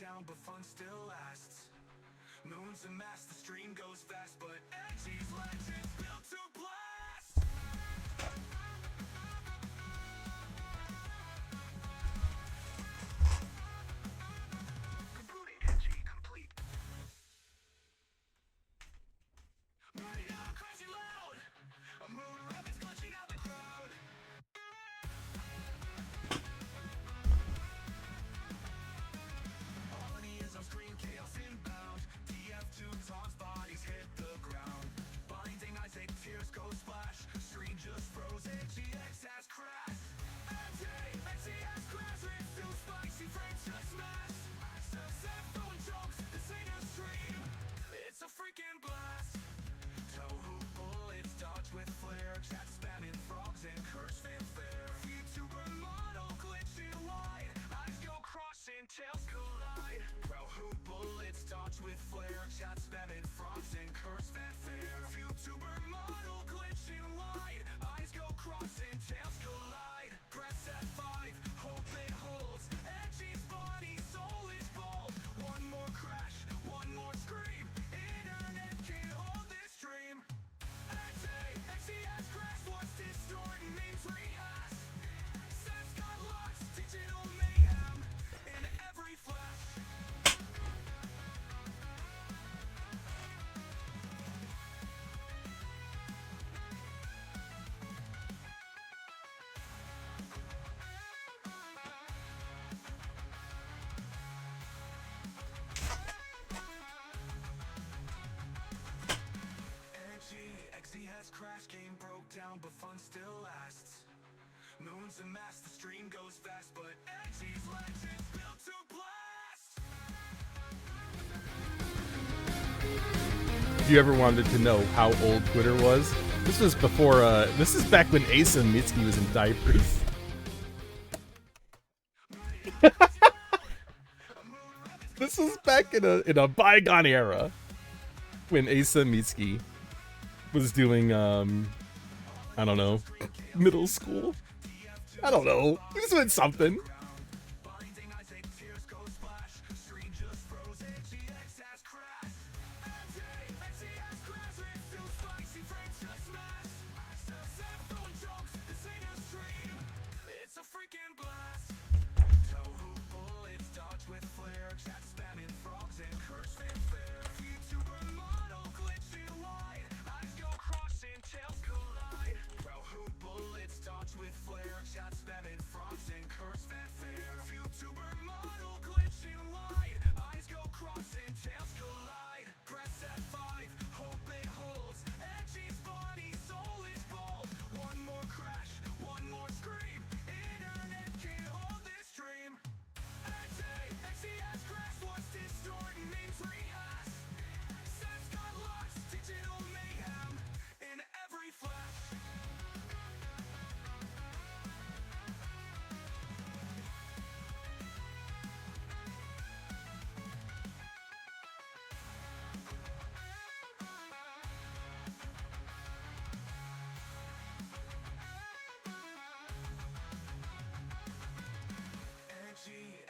down, but fun still lasts. Moons and mass, the stream goes fast, but Edgey's legends built to blast. Rebooting Edgey complete. Ready now, crazy loud. A moon rabbit's glitching out the crowd. All he is on screen, chaos inbound. TF2 taunts, bodies hit the ground. Blinding eyes, take tears, go splash. Stream just froze, HFotC has crashed. HFotC has crashed, it's too spicy, frames just smash. Throwing jokes, this ain't a stream, it's a freaking blast. Tohu bullets dodge with flare, chat spamming frogs and curse fanfare. YouTuber model glitching wide, eyes go crossing, tails collide. Tohu bullets dodge with flare, chat spamming frogs and curse fanfare. YouTuber model glitching wide, eyes go crossing, tails collide. Press F5, hope it holds. Edgey's body, soul is bold. One more crash, one more scream. Internet can't hold this stream. HFotC has crashed, what's distorting means rehash. Sense got lost, digital mayhem in every flash. Edgey has crashed, game broke down, but fun still lasts. Moons and mass, the stream goes fast, but Edgey's legends built to blast. If you ever wanted to know how old Twitter was, this was before, this is back when HFotC was in diapers. This was back in a bygone era when HFotC was doing, I don't know, middle school. I don't know. He was doing something.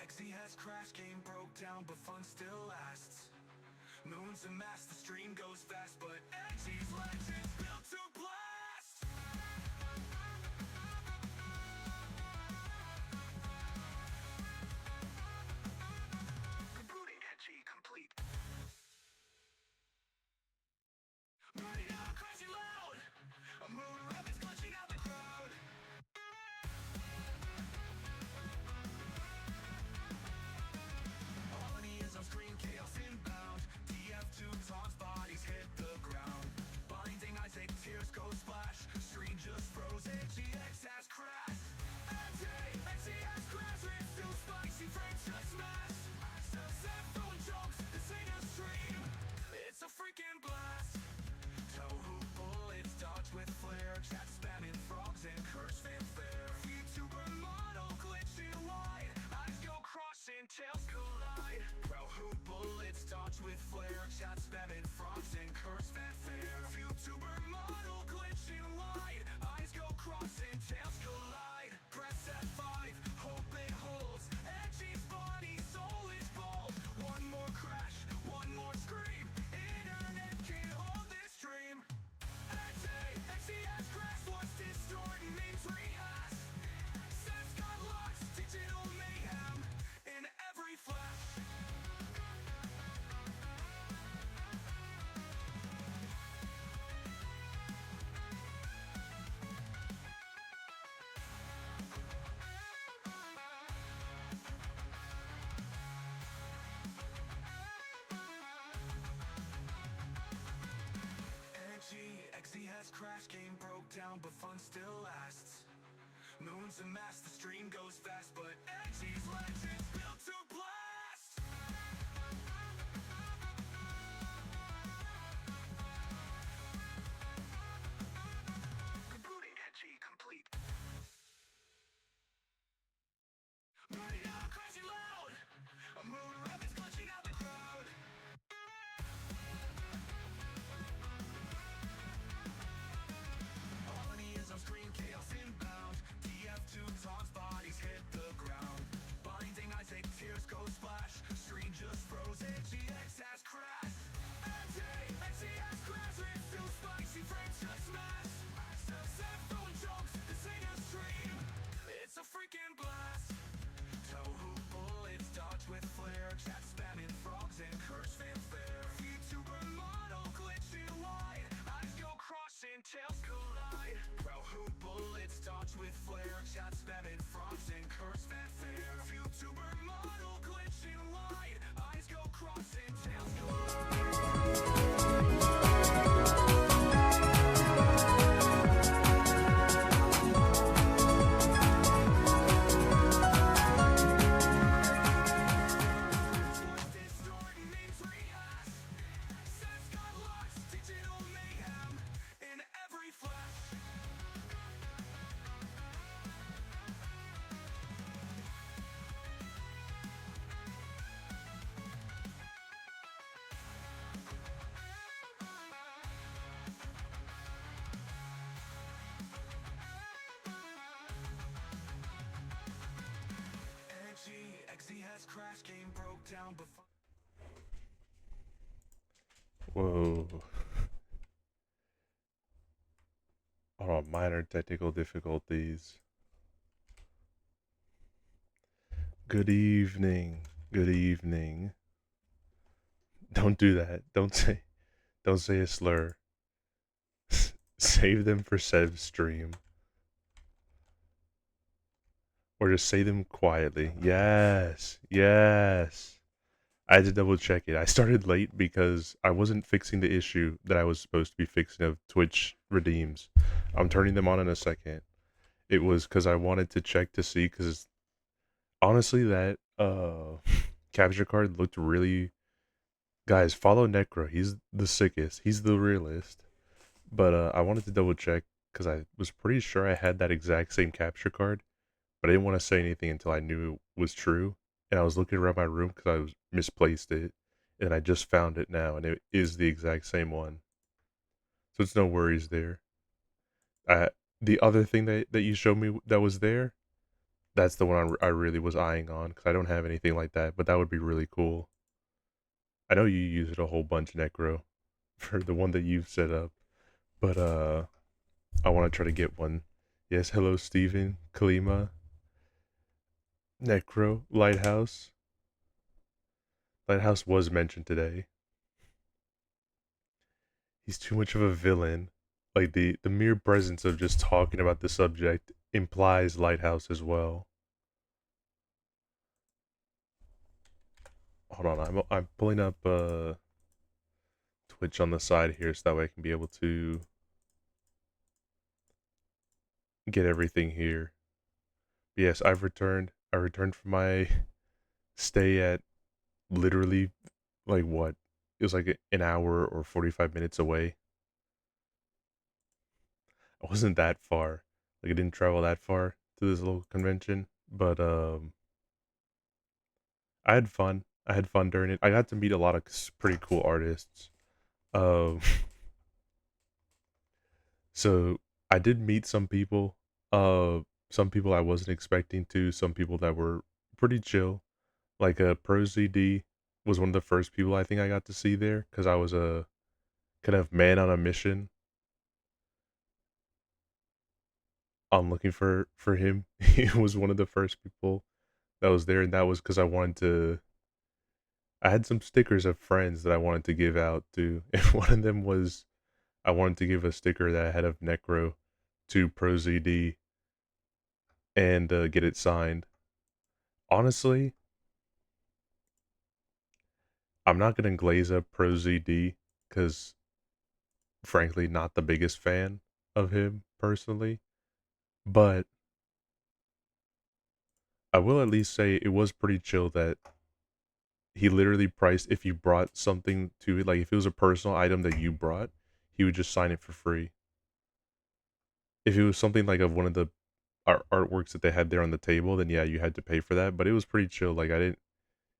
Edgey has crashed, game broke down, but fun still lasts. Moons and mass, the stream goes fast, but Edgey's legends built to blast. Rebooting Edgey complete. Ready now, crazy loud. A moon rabbit's glitching out the crowd. All he is on screen, chaos inbound. TF2 taunts, bodies hit the ground. Blinding eyes, down, but fun still lasts. Moons amass, the stream goes fast, but Edgey's legends built to blast. Rebooting Edgey complete. Burning out, crashing loud. A moon rapids clutching out the crowd. Colony is on screen, chaos inbound. TF2 taunts, bodies hit the ground. Blinding eyes, take tears go splash. Screen just froze, HFotC has crashed. HFotC has crashed, it's too spicy, frames just smash. Success throwing jokes, this ain't a stream, it's a freaking blast. Tohu bullets dodge with flare, chat spamming frogs and curse fanfare. YouTuber model glitching wide, eyes go crossing, tails collide. Tohu bullets dodge with flare, chat spamming frogs and curse fanfare. YouTuber model glitching wide, eyes go crossing, tails collide. Edgey has crashed, game broke down before. Whoa. Hold on, minor technical difficulties. Good evening. Good evening. Don't do that. Don't say a slur. Save them for Sev's stream. Or just say them quietly. Yes. Yes. I had to double check it. I started late because I wasn't fixing the issue that I was supposed to be fixing of Twitch redeems. I'm turning them on in a second. It was because I wanted to check to see, because honestly that capture card looked really... Guys, follow Necro. He's the sickest. He's the realist. But I wanted to double check because I was pretty sure I had that exact same capture card, but I didn't want to say anything until I knew it was true. And I was looking around my room because I was misplaced it, and I just found it now, and it is the exact same one. So it's no worries there. The other thing that you showed me that was there, that's the one I really was eyeing on, because I don't have anything like that, but that would be really cool. I know you use it a whole bunch, Necro, for the one that you've set up, but I want to try to get one. Yes, hello Steven, Kalima, Necro, Lighthouse. Lighthouse was mentioned today. He's too much of a villain. Like the mere presence of just talking about the subject implies Lighthouse as well. Hold on, I'm pulling up Twitch on the side here so that way I can be able to get everything here. But yes, I've returned. I returned from my stay at literally like what? It was like an hour or 45 minutes away. I wasn't that far. Like I didn't travel that far to this little convention, but I had fun. I had fun during it. I got to meet a lot of pretty cool artists. Um so I did meet some people. Some people I wasn't expecting to, some people that were pretty chill. Like Pro ZD was one of the first people I think I got to see there, because I was a kind of man on a mission. I'm looking for him. He was one of the first people that was there, and that was because I had some stickers of friends that I wanted to give out to, and one of them was I wanted to give a sticker that I had of Necro to Pro ZD and get it signed. Honestly, I'm not gonna glaze up Pro ZD because, frankly, not the biggest fan of him. personally, but I will at least say it was pretty chill that he literally priced if you brought something to it, like if it was a personal item that you brought, he would just sign it for free. If it was something like of one of the artworks that they had there on the table, then yeah, you had to pay for that. But it was pretty chill. Like I didn't.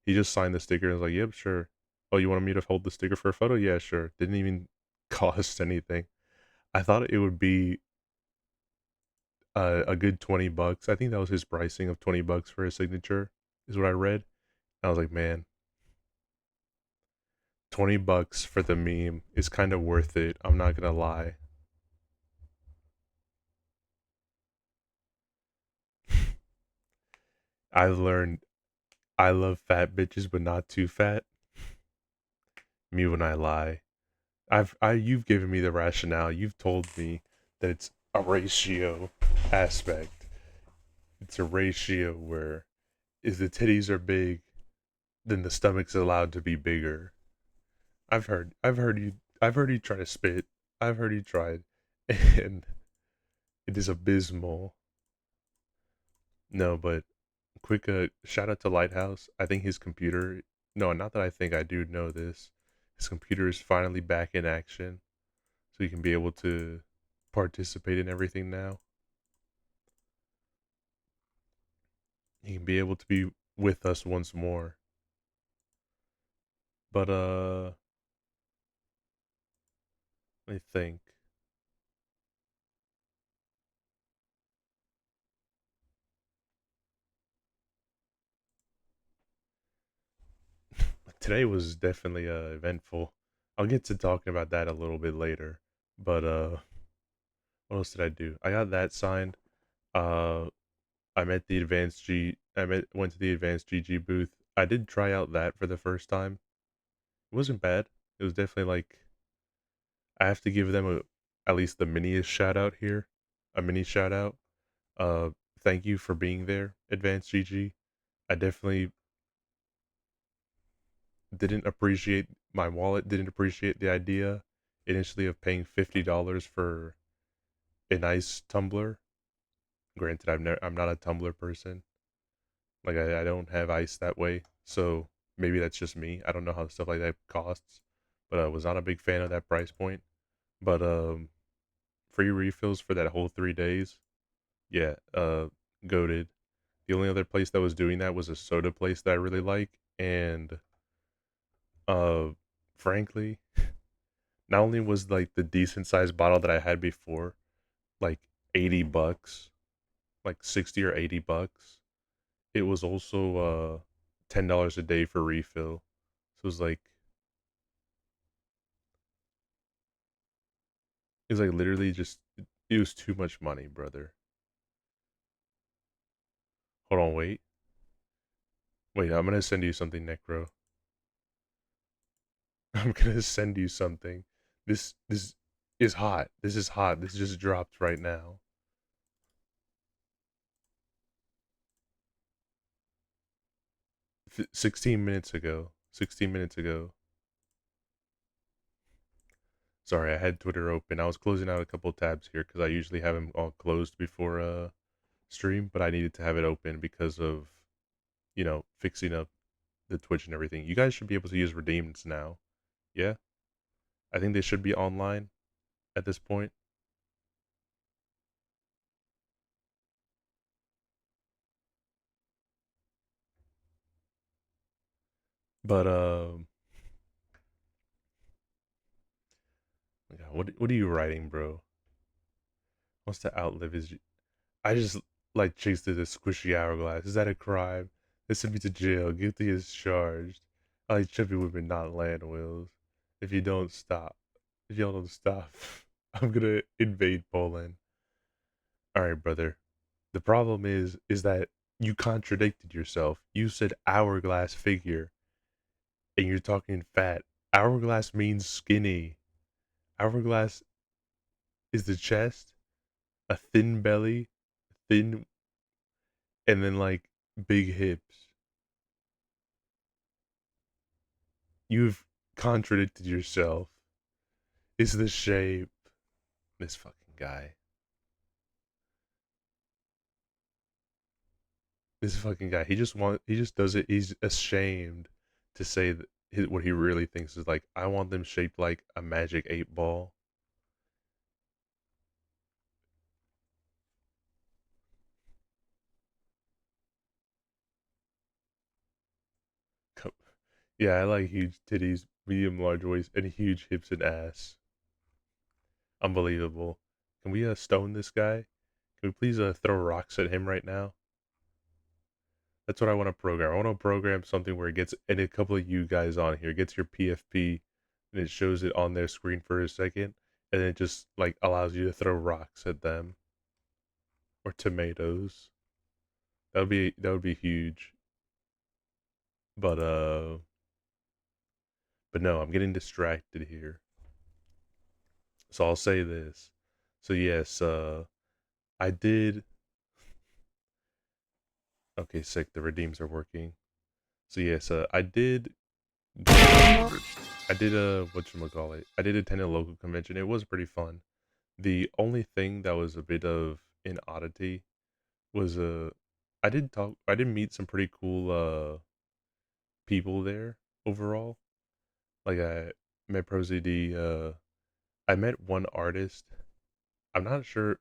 He just signed the sticker and was like, "Yep, sure." Oh, you wanted me to hold the sticker for a photo? Yeah, sure. Didn't even cost anything. I thought it would be a good $20. I think that was his pricing of $20 for his signature, is what I read. I was like, man, $20 for the meme is kind of worth it. I'm not gonna lie. I've learned I love fat bitches, but not too fat. Me when I lie. You've given me the rationale. You've told me that it's a ratio aspect. It's a ratio where if the titties are big, then the stomach's allowed to be bigger. I've heard you try to spit. I've heard you tried, and it is abysmal. No, but quick shout out to Lighthouse. I think his computer. No, not that I think, I do know this. His computer is finally back in action, so he can be able to participate in everything now. He can be able to be with us once more. But let me think. Today was definitely eventful. I'll get to talking about that a little bit later. But what else did I do? I got that signed. Uh, went to the advanced GG booth. I did try out that for the first time. It wasn't bad. It was definitely like I have to give them at least the miniest shout out here. A mini shout out. Uh, Thank you for being there, Advanced GG. I definitely didn't appreciate my wallet. Didn't appreciate the idea initially of paying $50 for a nice tumbler. Granted, I'm not a tumbler person. Like I don't have ice that way, so maybe that's just me. I don't know how stuff like that costs, but I was not a big fan of that price point. But free refills for that whole 3 days, yeah, goated. The only other place that was doing that was a soda place that I really like, and uh, frankly, not only was like the decent sized bottle that I had before like $80, like 60 or $80, it was also $10 a day for refill. So it was like literally just it was too much money, brother. Hold on, wait. I'm gonna send you something, Necro. I'm gonna send you something. This is hot. This is hot. This just dropped right now. 16 minutes ago. 16 minutes ago. Sorry, I had Twitter open. I was closing out a couple tabs here because I usually have them all closed before stream, but I needed to have it open because of fixing up the Twitch and everything. You guys should be able to use redeems now. Yeah, I think they should be online at this point. But yeah, what are you writing, bro? Wants to outlive his. I just like chased through the squishy hourglass. Is that a crime? They sent me to jail. Guilty as charged. I like chubby women, not land wheels. If you don't stop, if y'all don't stop, I'm gonna invade Poland. All right, brother. The problem is that you contradicted yourself. You said hourglass figure, and you're talking fat. Hourglass means skinny. Hourglass is the chest, a thin belly, thin, and then like big hips. You've contradicted yourself. It's the shape. This fucking guy. This fucking guy, he just does it. He's ashamed to say that what he really thinks is like, I want them shaped like a magic 8 ball. Yeah, I like huge titties, medium large waist, and huge hips and ass. Unbelievable. Can we stone this guy? Can we please throw rocks at him right now? That's what I want to program. I want to program something where it gets and a couple of you guys on here, gets your PFP, and it shows it on their screen for a second, and it just like allows you to throw rocks at them or tomatoes. That would be huge. But but no, I'm getting distracted here. So I'll say this. So yes, I did. Okay, sick. The redeems are working. So yes, I did. I did a whatchamacallit. I did attend a local convention. It was pretty fun. The only thing that was a bit of an oddity was I did meet some pretty cool people there overall. Like I met ProZD, I met one artist. I'm not sure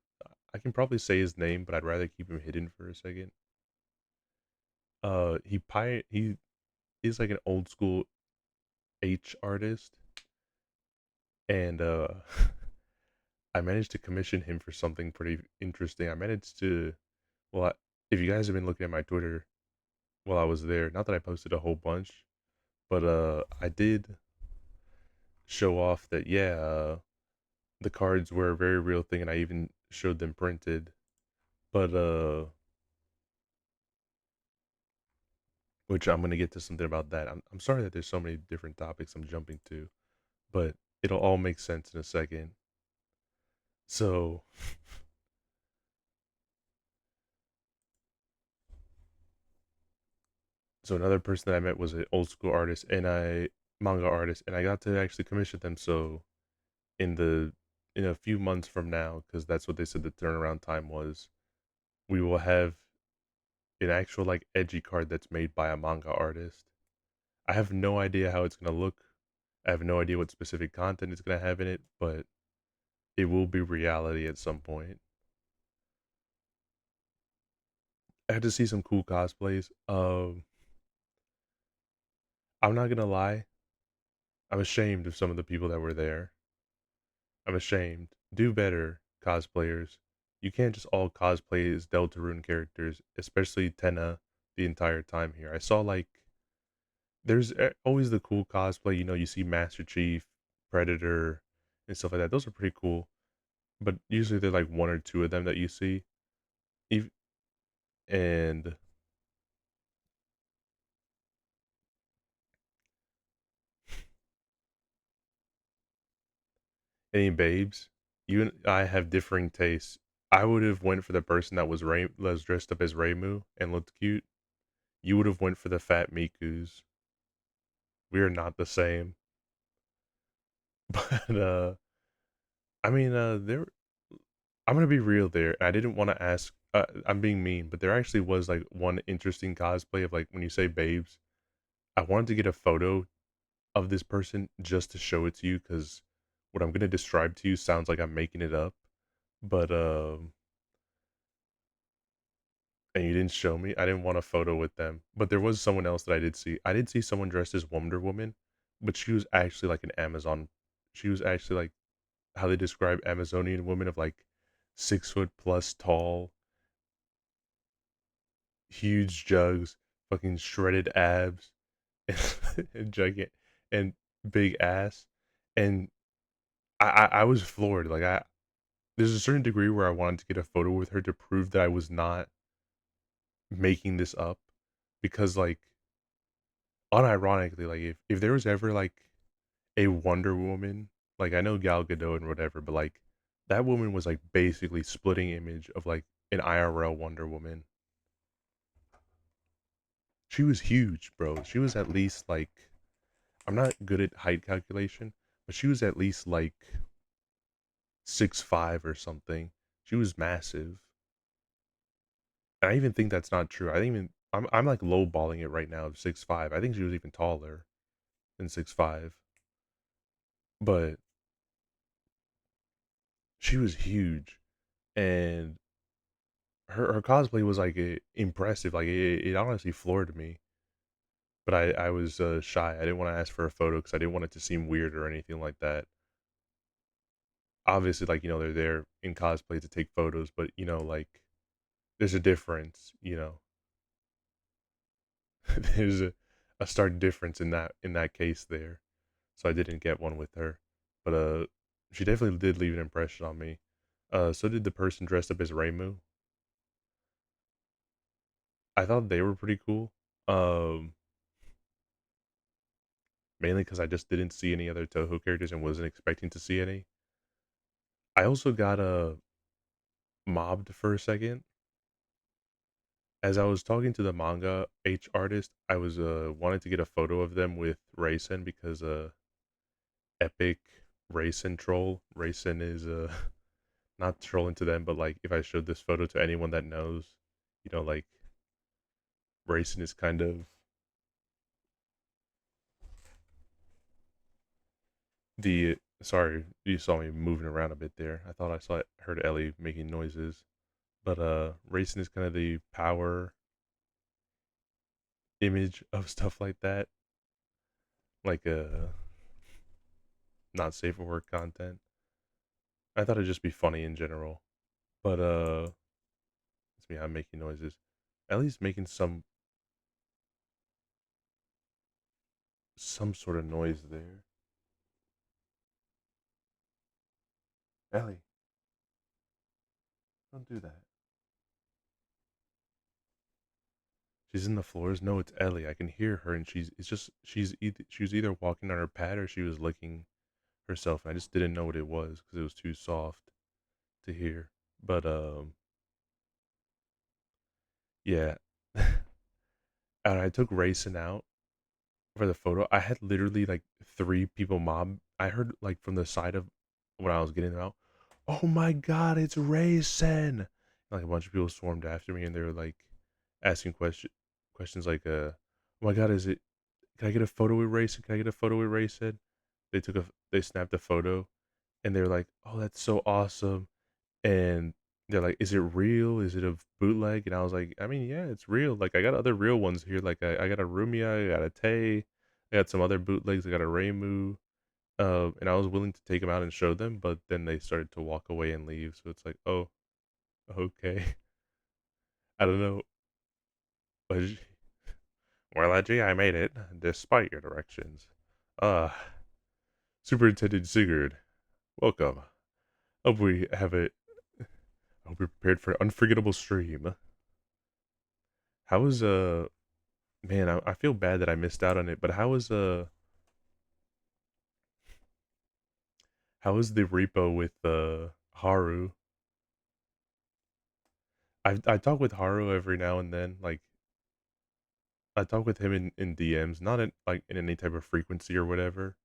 I can probably say his name, but I'd rather keep him hidden for a second. He is like an old school H artist, and I managed to commission him for something pretty interesting. I managed to, well, if you guys have been looking at my Twitter while I was there, not that I posted a whole bunch, but I did show off that yeah, the cards were a very real thing, and I even showed them printed. But which I'm gonna get to something about that. I'm sorry that there's so many different topics I'm jumping to, but it'll all make sense in a second. So so another person that I met was an old school artist and I manga artist, and I got to actually commission them. So in the in a few months from now, because that's what they said the turnaround time was, we will have an actual like edgy card that's made by a manga artist. I have no idea how it's gonna look. I have no idea what specific content it's gonna have in it, but it will be reality at some point. I had to see some cool cosplays. I'm not gonna lie, I'm ashamed of some of the people that were there. I'm ashamed. Do better, cosplayers. You can't just all cosplay as Deltarune characters, especially Tenna, the entire time here. I saw like there's always the cool cosplay. You know, you see Master Chief, Predator, and stuff like that. Those are pretty cool. But usually they're like one or two of them that you see. Ev- And any babes, you and I have differing tastes. I would have went for the person that was dressed up as Reimu and looked cute. You would have went for the fat Mikus. We are not the same. But I mean, there. I'm gonna be real there. I didn't want to ask. I'm being mean, but there actually was like one interesting cosplay of like when you say babes. I wanted to get a photo of this person just to show it to you because what I'm gonna describe to you sounds like I'm making it up. But and you didn't show me. I didn't want a photo with them. But there was someone else that I did see. I did see someone dressed as Wonder Woman, but she was actually like an Amazon. She was actually like how they describe Amazonian women of like 6 foot plus tall, huge jugs, fucking shredded abs, and giant and big ass. And I was floored. Like there's a certain degree where I wanted to get a photo with her to prove that I was not making this up, because like unironically, like if there was ever like a Wonder Woman, like I know Gal Gadot and whatever, but like that woman was like basically splitting image of like an IRL Wonder Woman. She was huge, bro. She was at least like, I'm not good at height calculation, but she was at least like 6'5" or something. She was massive. And I even think that's not true. I think even I'm like lowballing it right now, 6'5". I think she was even taller than 6'5". But she was huge, and her cosplay was like impressive. Like it honestly floored me. But I was shy. I didn't want to ask for a photo because I didn't want it to seem weird or anything like that. Obviously, like they're there in cosplay to take photos, but like there's a difference. There's a stark difference in that case there. So I didn't get one with her, but she definitely did leave an impression on me. So did the person dressed up as Reimu. I thought they were pretty cool. Um, Mainly because I just didn't see any other Toho characters and wasn't expecting to see any. I also got mobbed for a second as I was talking to the manga H artist. I was wanted to get a photo of them with Raysen because epic Raysen troll. Raysen is not trolling to them, but like if I showed this photo to anyone that knows, like Rayson is kind of the sorry, you saw me moving around a bit there. I thought heard Ellie making noises. But Rayson is kind of the power image of stuff like that. Like not safe for work content. I thought it'd just be funny in general. But it's me, I'm making noises. Ellie's making some sort of noise there. Ellie, don't do that. She's in the floors. No, it's Ellie. I can hear her, and she was either walking on her pad or she was licking herself, and I just didn't know what it was because it was too soft to hear. But yeah, and I took Racing out for the photo. I had literally like three people mob. I heard like from the side of when I was getting out. Oh my god, it's Racing! Like a bunch of people swarmed after me, and they were like asking questions like, "Oh my god, is it? Can I get a photo with Racing? Can I get a photo with Racing?" They snapped a photo, and they were like, "Oh, that's so awesome!" And they're like, "Is it real? Is it a bootleg?" And I was like, "I mean, yeah, it's real. Like, I got other real ones here. Like, I got a Rumia, I got a Tay, I got some other bootlegs. I got a Reimu. And I was willing to take them out and show them, but then they started to walk away and leave. So it's like, oh, okay. I don't know. But well, Edgey, I made it despite your directions. Uh, Superintendent Sigurd, welcome. Hope we have it. Hope you're prepared for an unforgettable stream. How was Man, I feel bad that I missed out on it, but how was the repo with Haru? I talk with Haru every now and then. Like I talk with him in DMs, not in like in any type of frequency or whatever.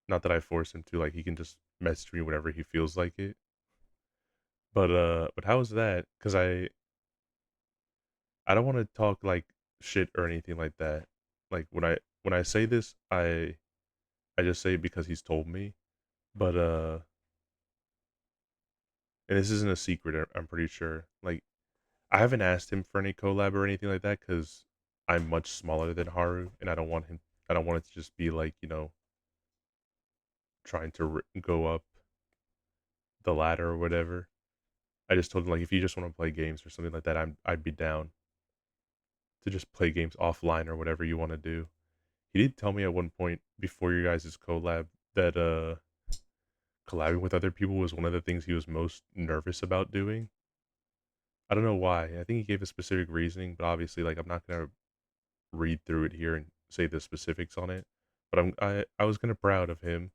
Not that I force him to. Like he can just message me whenever he feels like it. But how was that? Because I don't want to talk like shit or anything like that. Like when I say this, I just say it because he's told me. But and this isn't a secret. I'm pretty sure. Like I haven't asked him for any collab or anything like that because I'm much smaller than Haru, and I don't want him. I don't want it to just be like trying to go up the ladder or whatever. I just told him like if you just want to play games or something like that, I'd be down to just play games offline or whatever you want to do. He did tell me at one point before your guys' collab that collabing with other people was one of the things he was most nervous about doing. I don't know why. I think he gave a specific reasoning, but obviously like I'm not gonna read through it here and say the specifics on it. But I was kind of proud of him.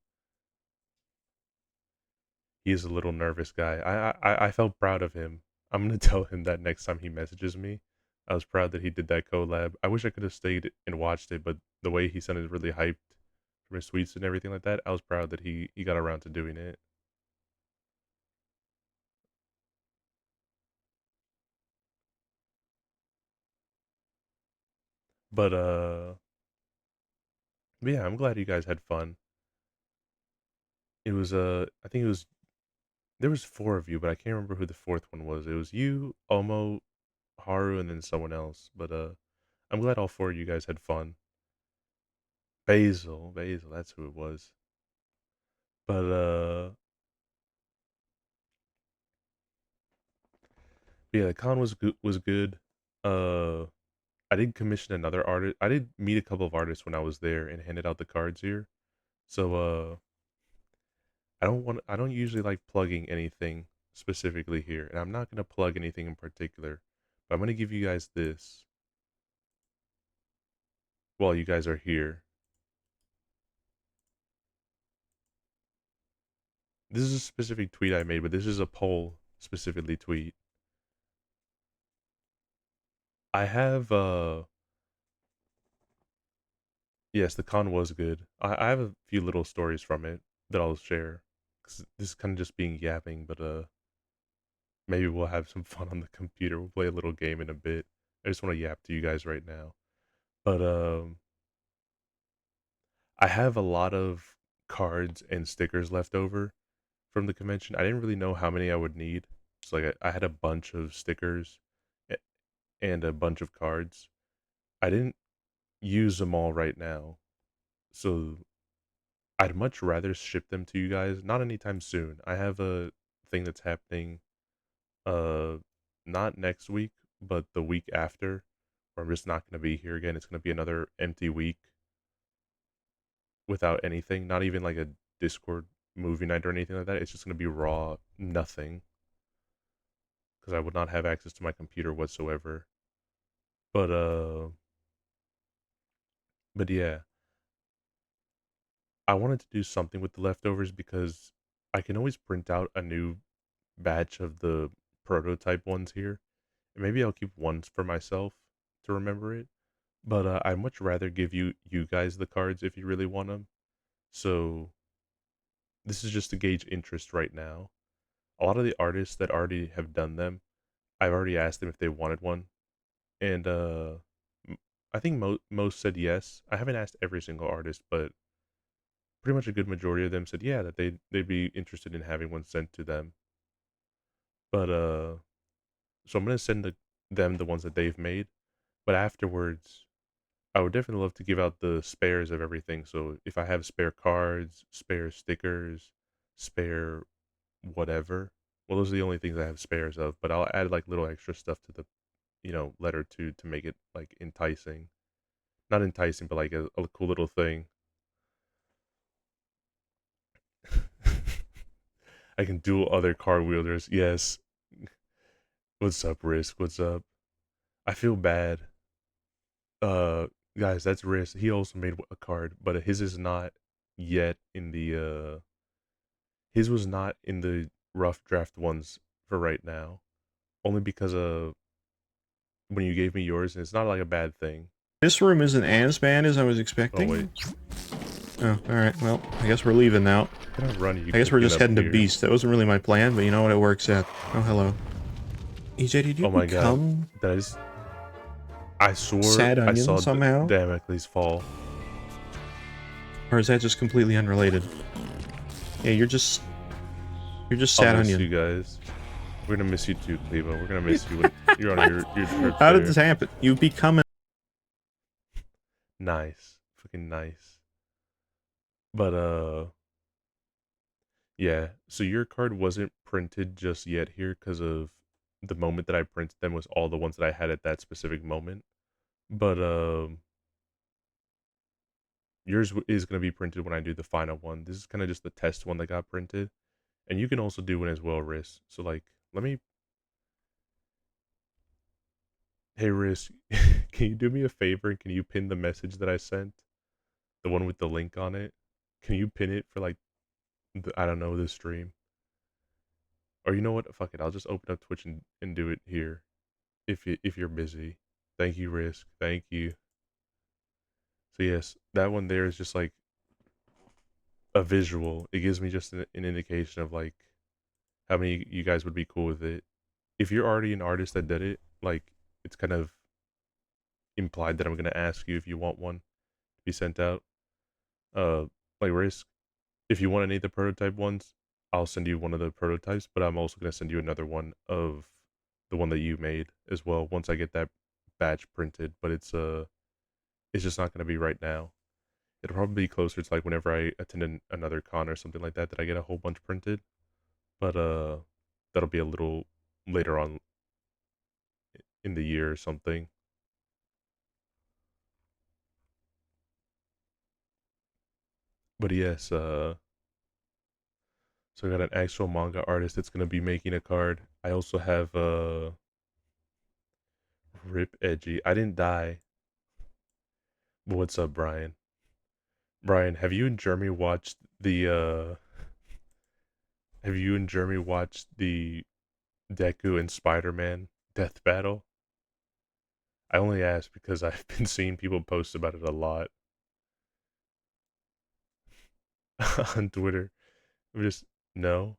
He is a little nervous guy. I felt proud of him. I'm gonna tell him that next time he messages me. I was proud that he did that collab. I wish I could have stayed and watched it, but the way he sounded really hyped from his tweets and everything like that, I was proud that he got around to doing it. But yeah, I'm glad you guys had fun. It was I think it was there was four of you, but I can't remember who the fourth one was. It was you, Omo, Haru, and then someone else. But I'm glad all four of you guys had fun. Basil, that's who it was. But yeah, the con was good. Uh, I did commission another artist. I did meet a couple of artists when I was there and handed out the cards here. So I don't usually like plugging anything specifically here, and I'm not gonna plug anything in particular. But I'm gonna give you guys this while you guys are here. This is a specific tweet I made, but this is a poll specifically tweet. I have yes, the con was good. I have a few little stories from it that I'll share. 'Cause this is kind of just being yapping, but maybe we'll have some fun on the computer. We'll play a little game in a bit. I just want to yap to you guys right now. But I have a lot of cards and stickers left over from the convention. I didn't really know how many I would need. So like I had a bunch of stickers and a bunch of cards. I didn't use them all right now. So I'd much rather ship them to you guys not anytime soon. I have a thing that's happening uh not next week, but the week after, where I'm just not going to be here again. It's going to be another empty week without anything, not even like a Discord movie night or anything like that. It's just going to be raw nothing because I would not have access to my computer whatsoever. But but yeah, I wanted to do something with the leftovers because I can always print out a new batch of the prototype ones here. And maybe I'll keep ones for myself to remember it. But I'd much rather give you guys the cards if you really want them. So this is just to gauge interest right now. A lot of the artists that already have done them, I've already asked them if they wanted one, and I think most said yes. I haven't asked every single artist, but pretty much a good majority of them said yeah that they'd be interested in having one sent to them. But so I'm gonna send them the ones that they've made. But afterwards, I would definitely love to give out the spares of everything. So if I have spare cards, spare stickers, spare whatever, well, those are the only things I have spares of. But I'll add like little extra stuff to the letter to make it like enticing, not enticing, but like a cool little thing. I can duel other card wielders. Yes. What's up, Risk? What's up? I feel bad. Uh, guys, that's Risk. He also made a card, but his is not yet in the his was not in the rough draft ones for right now. Only because when you gave me yours, and it's not like a bad thing. This room isn't as bad as I was Oh expecting. wait, Oh, alright, well, I guess we're leaving now. can I run you? I guess we're quick just up heading to here? Beast. That wasn't really my plan, but you know what, it works out. Oh, hello. EJ, did you Oh my god, become that is. I swore Sad I Onion saw somehow? Damocles fall. Or is that just completely unrelated? Yeah, you're just Sad I'll miss Onion. you guys. We're gonna miss you too, Cleva. We're gonna miss you when you're on your trip. How did there. this happen? You become Nice, fucking nice. But yeah. So your card wasn't printed just yet here because of the moment that I printed them was all the ones that I had at that specific moment. But yours is gonna be printed when I do the final one. This is kind of just the test one that got printed, and you can also do one as well, Riz. So like, let me. Hey, Riz, can you do me a favor and can you pin the message that I sent? The one with the link on it. Can you pin it for like I don't know, the stream? Or you know what? Fuck it. I'll just open up Twitch and do it here. If you're busy. Thank you, Risk. Thank you. So yes, that one there is just like a visual. It gives me just an indication of like how many you guys would be cool with it. If you're already an artist that did it, like it's kind of implied that I'm gonna ask you if you want one to be sent out. Uh, like Risk, if you want any of the prototype ones, I'll send you one of the prototypes, but I'm also gonna send you another one of the one that you made as well once I get that batch printed. But it's just not gonna be right now. It'll probably be closer to like whenever I attend another con or something like that I get a whole bunch printed. But that'll be a little later on in the year or something. But yes, so I got an actual manga artist that's gonna be making a card. I also have Rip Edgy. I didn't die. What's up, Brian? Brian, have you and Jeremy watched the Deku and Spider-Man death battle? I only asked because I've been seeing people post about it a lot on Twitter. I'm just no.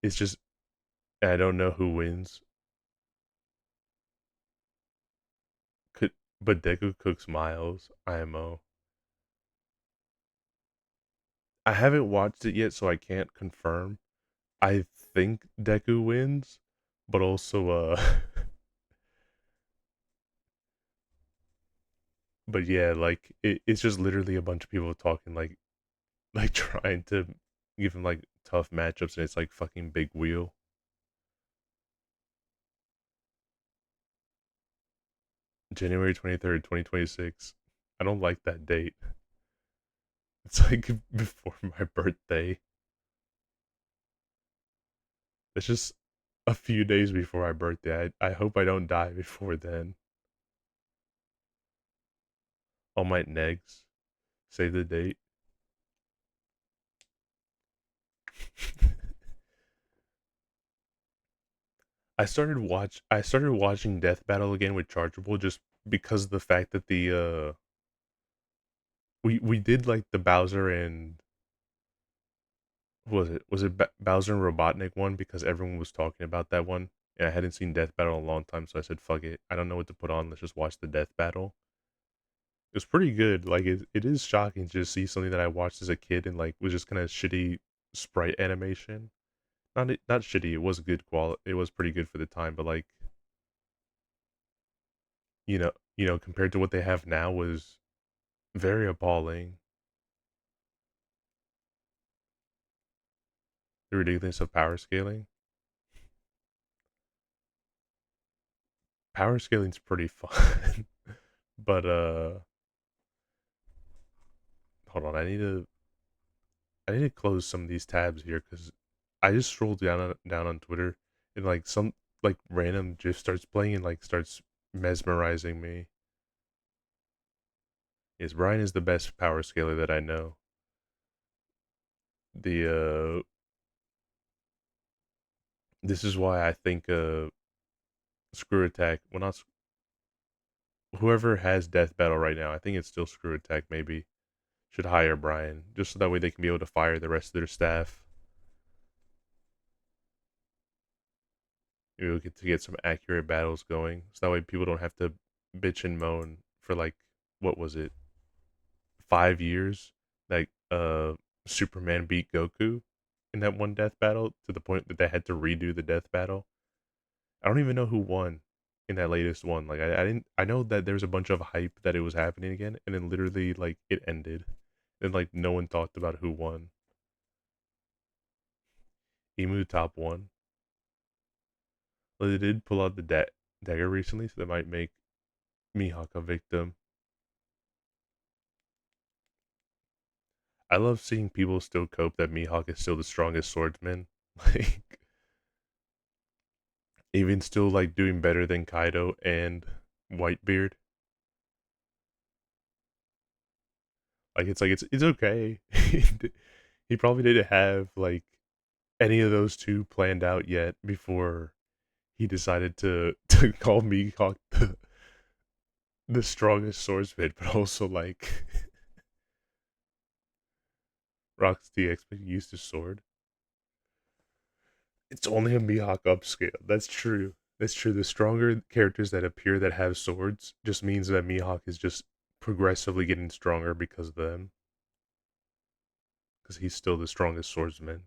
It's just I don't know who wins. Could but Deku cooks Miles, IMO. I haven't watched it yet, so I can't confirm. I think Deku wins, but also but yeah, like it's just literally a bunch of people talking like trying to give him like tough matchups, and it's like fucking big wheel. January 23rd, 2026. I don't like that date. It's like before my birthday. It's just a few days before my birthday. I hope I don't die before then. All my negs. Save the date. I started watching Death Battle again with Chargeable just because of the fact that the we did like the Bowser and Bowser and Robotnik one because everyone was talking about that one and I hadn't seen Death Battle in a long time, so I said fuck it. I don't know what to put on. Let's just watch the Death Battle. It was pretty good. Like it is shocking to see something that I watched as a kid and like was just kind of shitty sprite animation. Not shitty. It was good quality. It was pretty good for the time, but like compared to what they have now was very appalling. The ridiculous of power scaling. Power scaling's pretty fun, but hold on. I need to close some of these tabs here because I just scrolled down on Twitter and like some like random GIF starts playing and like starts mesmerizing me. Yes, Brian is the best power scaler that I know. The this is why I think Screw Attack. Well, not whoever has Death Battle right now. I think it's still Screw Attack. Maybe should hire Brian just so that way they can be able to fire the rest of their staff. Maybe we'll get to get some accurate battles going, so that way people don't have to bitch and moan for like what was it, 5 years? Like Superman beat Goku in that one death battle to the point that they had to redo the death battle. I don't even know who won in that latest one. Like I didn't. I know that there was a bunch of hype that it was happening again, and then literally like it ended, and like no one talked about who won. Emu top one. Well, they did pull out the dagger recently, so that might make Mihawk a victim. I love seeing people still cope that Mihawk is still the strongest swordsman. Like even still like doing better than Kaido and Whitebeard. It's okay. He probably didn't have like any of those two planned out yet before he decided to to call Mihawk the strongest swordsman, but also like Rock's DX used his sword. It's only a Mihawk upscale. That's true. That's true. The stronger characters that appear that have swords just means that Mihawk is just progressively getting stronger because of them. Because he's still the strongest swordsman.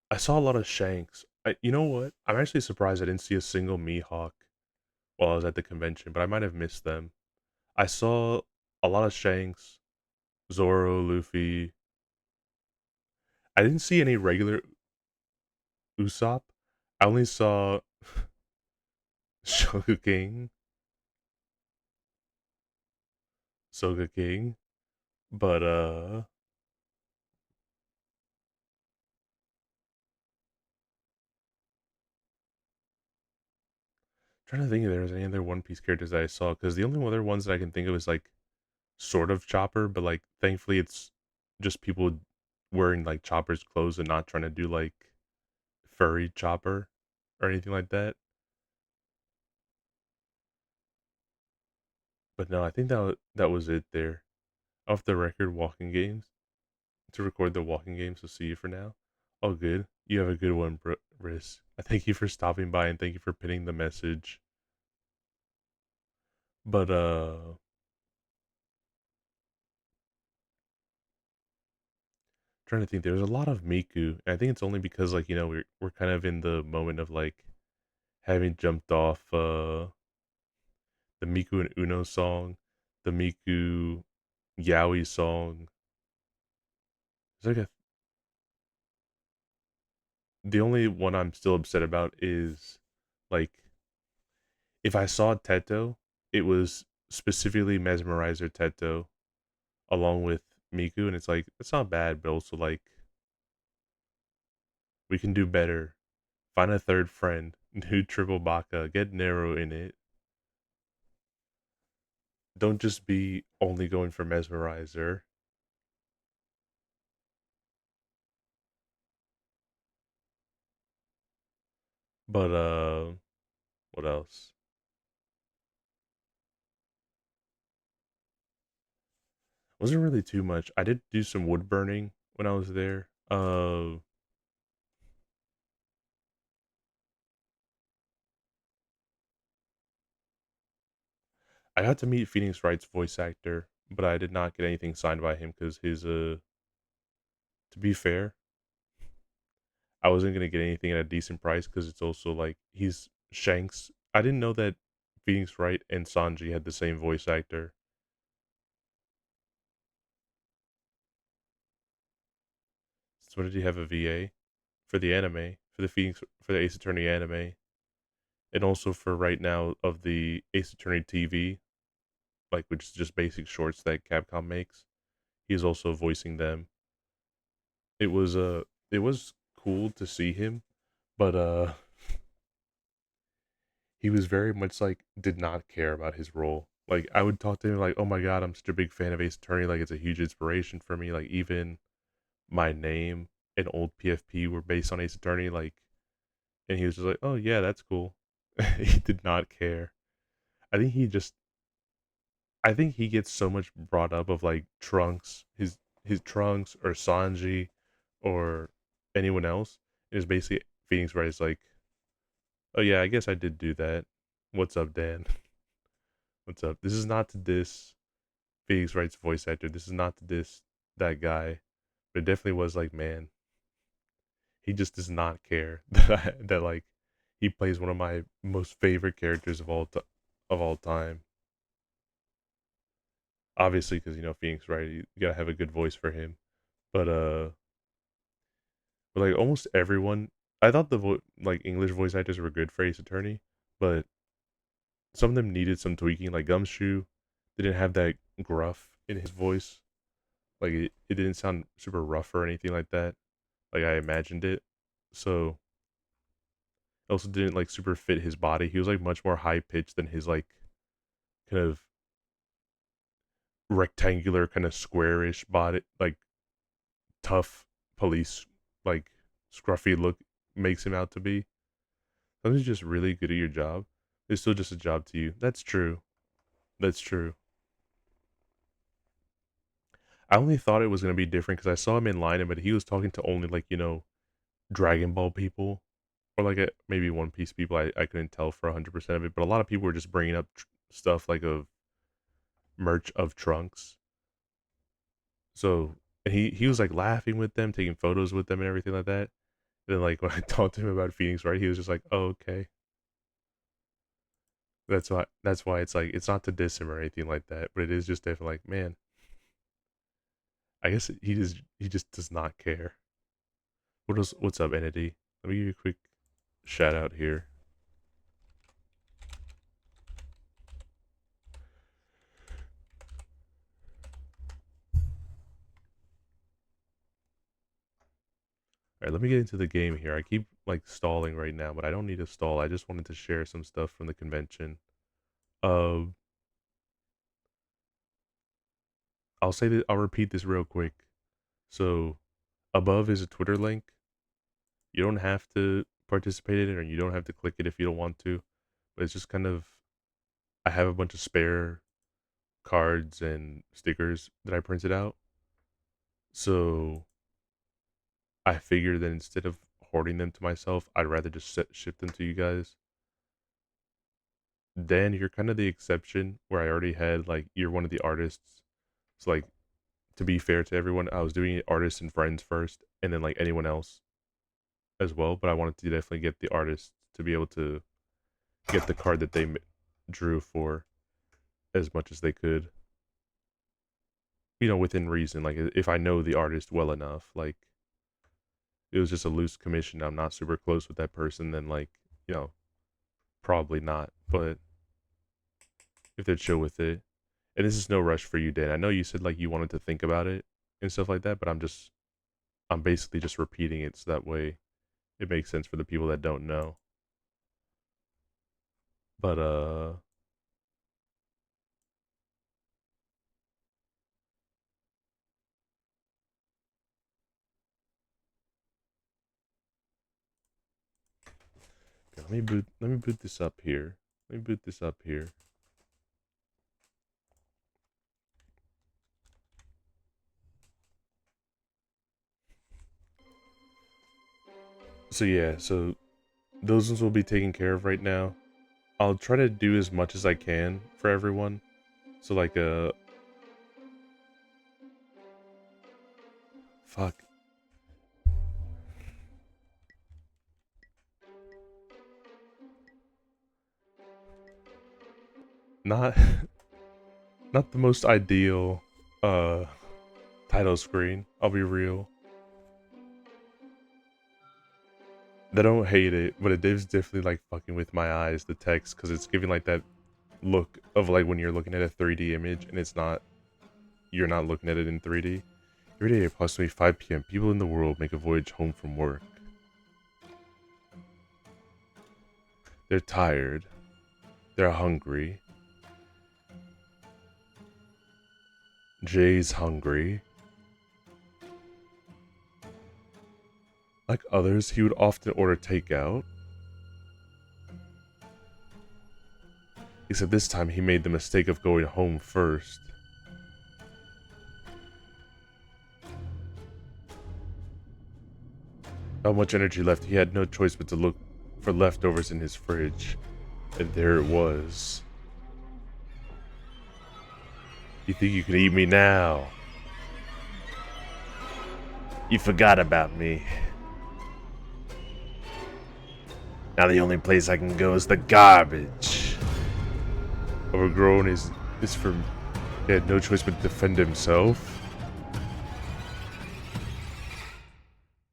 I saw a lot of Shanks. You know what? I'm actually surprised I didn't see a single Mihawk while I was at the convention, but I might have missed them. I saw a lot of Shanks, Zoro, Luffy. I didn't see any regular Usopp. I only saw Shoga King, Soga King, but trying to think if there was any other One Piece characters that I saw because the only other ones that I can think of is like sort of Chopper, but like thankfully it's just people wearing like Chopper's clothes and not trying to do like furry Chopper or anything like that. But no, I think that was it there. Off the record, walking games to record the walking games. So see you for now. All good. You have a good one, Riz. I thank you for stopping by and thank you for pinning the message. But trying to think, there's a lot of Miku. And I think it's only because like we're kind of in the moment of like having jumped off the Miku and Uno song, the Miku Yaoi song. It's like the only one I'm still upset about is like if I saw Teto, it was specifically Mesmerizer Teto along with Miku, and it's like it's not bad, but also like we can do better. Find a third friend, do triple baka, get Nero in it. Don't just be only going for Mesmerizer. But what else? Wasn't really too much. I did do some wood burning when I was there. I got to meet Phoenix Wright's voice actor, but I did not get anything signed by him because his to be fair, I wasn't gonna get anything at a decent price because it's also like he's Shanks. I didn't know that Phoenix Wright and Sanji had the same voice actor. So did he have a VA for the anime, for the Ace Attorney anime, and also for right now of the Ace Attorney TV, like which is just basic shorts that Capcom makes. He's also voicing them. It was cool to see him, but he was very much like did not care about his role. Like I would talk to him like, "Oh my god, I'm such a big fan of Ace Attorney. Like it's a huge inspiration for me. Like even my name and old PFP were based on Ace Attorney." Like, and he was just like, "Oh yeah, that's cool." He did not care. I think he just, I think he gets so much brought up of like Trunks, his Trunks or Sanji, or anyone else. It is basically Phoenix Wright is like, "Oh yeah, I guess I did do that. What's up, Dan? What's up?" This is not to diss Phoenix Wright's voice actor. This is not to diss that guy, but it definitely was like, man, he just does not care that like he plays one of my most favorite characters of all time. Obviously, because Phoenix Wright, you gotta have a good voice for him. But like almost everyone, I thought like English voice actors were good for Ace Attorney, but some of them needed some tweaking. Like Gumshoe didn't have that gruff in his voice. Like it didn't sound super rough or anything like that. Like I imagined it. So it also didn't like super fit his body. He was like much more high pitched than his like kind of rectangular, kind of squarish body, like tough police, like scruffy look makes him out to be. Sometimes you're just really good at your job. It's still just a job to you. That's true. That's true. I only thought it was gonna be different because I saw him in line, but he was talking to only like Dragon Ball people. or like maybe One Piece people, I couldn't tell for 100% of it, but a lot of people were just bringing up stuff like of merch of Trunks. So and he was like laughing with them, taking photos with them, and everything like that. And then like when I talked to him about Phoenix Wright, he was just like, "Oh, okay." That's why it's like it's not to diss him or anything like that, but it is just definitely like, man, I guess he just does not care. What's up, Entity? Let me give you a quick shout out here. All right, let me get into the game here. I keep like stalling right now, but I don't need to stall. I just wanted to share some stuff from the convention. Uh, I'll say that I'll repeat this real quick. So, above is a Twitter link. You don't have to participate in it, or you don't have to click it if you don't want to. But it's just kind of I have a bunch of spare cards and stickers that I printed out. So I figured that instead of hoarding them to myself, I'd rather just ship them to you guys. Then you're kind of the exception where I already had like you're one of the artists. So like to be fair to everyone, I was doing artists and friends first, and then like anyone else as well. But I wanted to definitely get the artists to be able to get the card that they drew for as much as they could. You know, within reason. Like if I know the artist well enough, like it was just a loose commission. I'm not super close with that person, then like you know probably not. But if they're chill with it, and this is no rush for you, Dan. I know you said like you wanted to think about it and stuff like that, but I'm basically just repeating it so that way it makes sense for the people that don't know. But let me boot this up here. Let me boot this up here. So yeah, so those ones will be taken care of right now. I'll try to do as much as I can for everyone. So like fuck. Not not the most ideal uh title screen, I'll be real. They don't hate it, but it is definitely like fucking with my eyes, the text, because it's giving like that look of like when you're looking at a 3D image and you're not looking at it in 3D. Every day at approximately 5 p.m., people in the world make a voyage home from work. They're tired. They're hungry. Jay's hungry. Like others, he would often order takeout. Except this time he made the mistake of going home first. Not much energy left, he had no choice but to look for leftovers in his fridge. And there it was. You think you can eat me now? You forgot about me. Now the only place I can go is the garbage. Overgrown is from. He had no choice but to defend himself.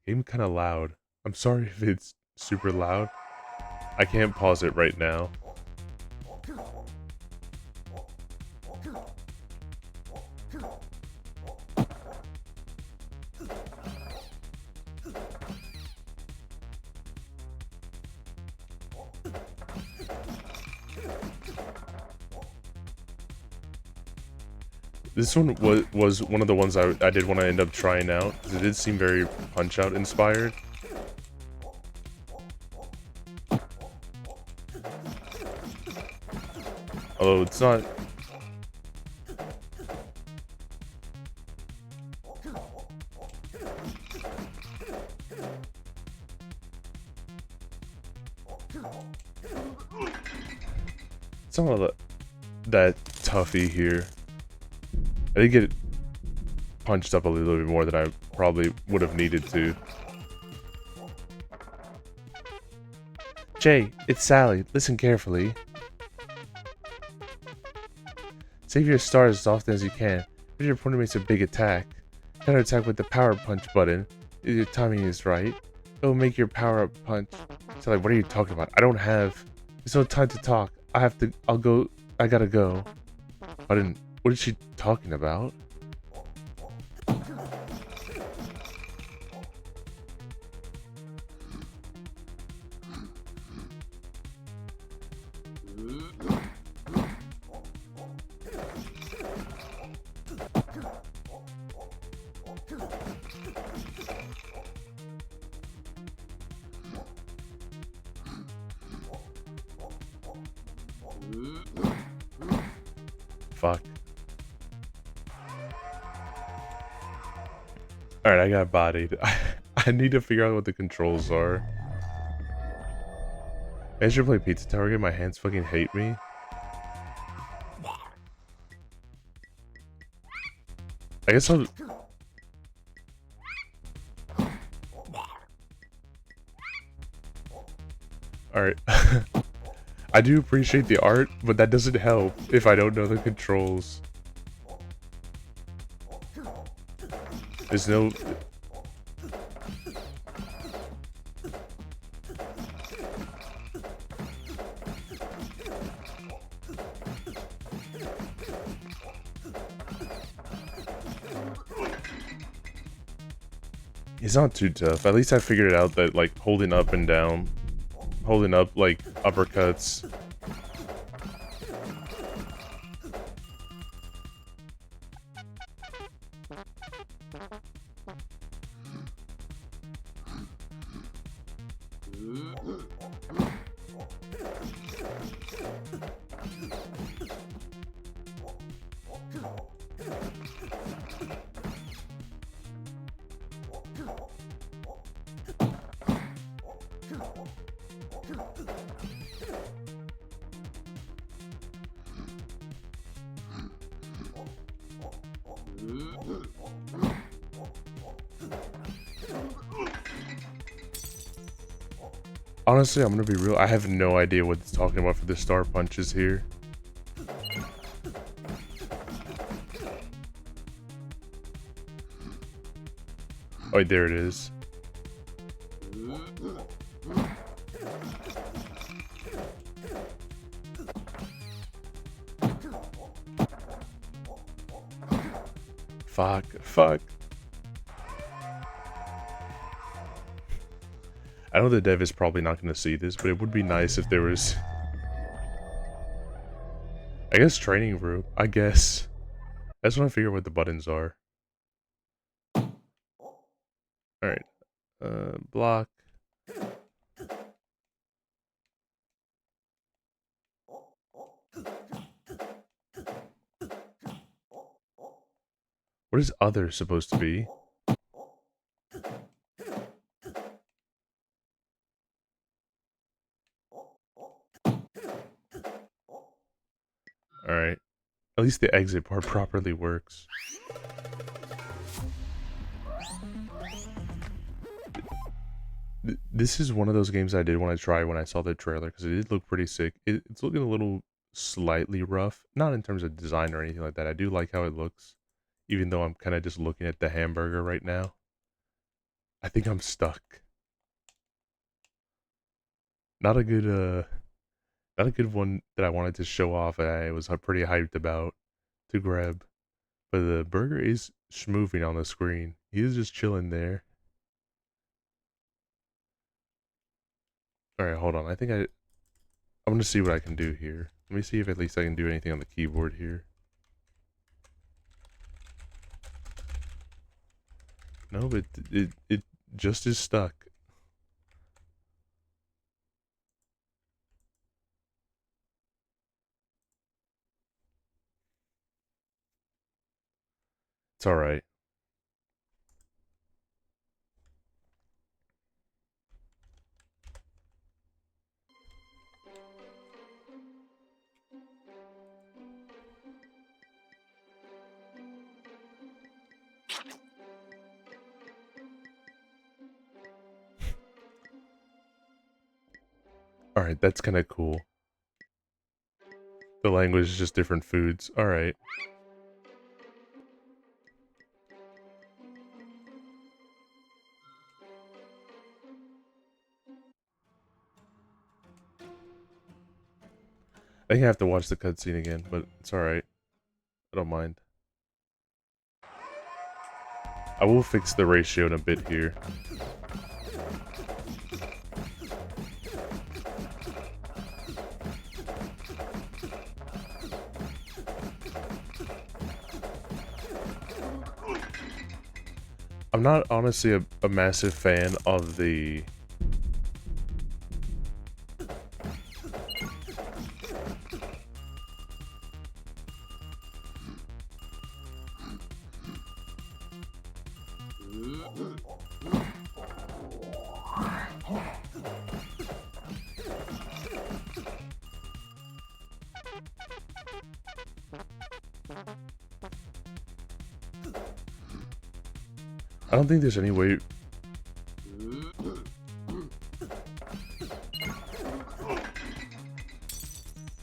Game kind of loud. I'm sorry if it's super loud. I can't pause it right now. This one was one of the ones I did want to end up trying out. It did seem very Punch-Out inspired. Although it's not... It's not all that toughy here. I did get punched up a little bit more than I probably would have needed to. Jay, it's Sally. Listen carefully. Save your stars as often as you can. If your opponent makes a big attack, counter attack with the power punch button. If your timing is right, it will make your power up punch. So like, what are you talking about? I don't have. There's no time to talk. I'll go. I gotta go. Button. What is she talking about? Fuck. Alright, I got bodied. I need to figure out what the controls are. I should play Pizza Tower again. My hands fucking hate me. I guess I'll... Alright. I do appreciate the art, but that doesn't help if I don't know the controls. There's no... It's not too tough. At least I figured out that, like, holding up and down, holding up, like, uppercuts. Honestly, I'm gonna be real. I have no idea what it's talking about for the star punches here. Oh, wait, there it is. Fuck. I know the dev is probably not going to see this, but it would be nice if there was... I guess training room. I guess. I just want to figure out what the buttons are. Alright. Block. What is other supposed to be? Alright. At least the exit part properly works. This is one of those games I did want to try when I saw the trailer, because it did look pretty sick. It's looking a little slightly rough. Not in terms of design or anything like that. I do like how it looks. Even though I'm kind of just looking at the hamburger right now. I think I'm stuck. Not a good one that I wanted to show off. I was pretty hyped about to grab. But the burger is schmooving on the screen. He is just chilling there. Alright, hold on. I'm gonna see what I can do here. Let me see if at least I can do anything on the keyboard here. No, but it just is stuck. It's alright. Alright, that's kind of cool. The language is just different foods. Alright. I think I have to watch the cutscene again, but it's alright. I don't mind. I will fix the ratio in a bit here. I'm not honestly a massive fan of the... I don't think there's any way...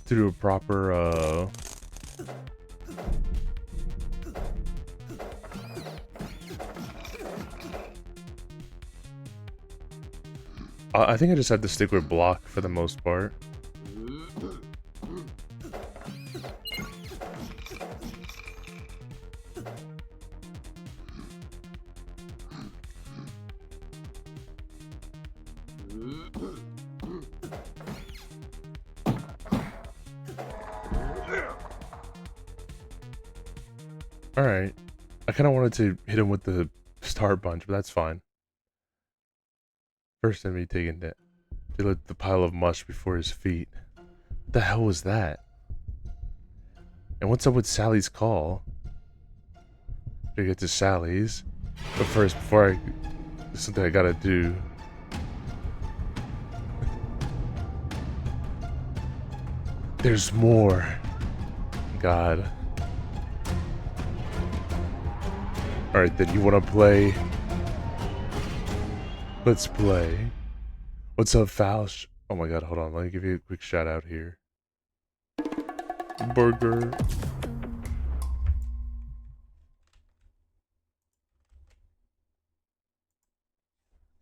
to do a proper, I think I just have to stick with block for the most part. Alright. I kind of wanted to hit him with the star punch, but that's fine. First enemy taken it. They lit the pile of mush before his feet. What the hell was that? And what's up with Sally's call? Gotta get to Sally's. But first, before I... There's something I gotta do. There's more. God. Alright, then you wanna play? Let's play. What's up, Falsh? Oh my god, hold on. Let me give you a quick shout out here. Burger.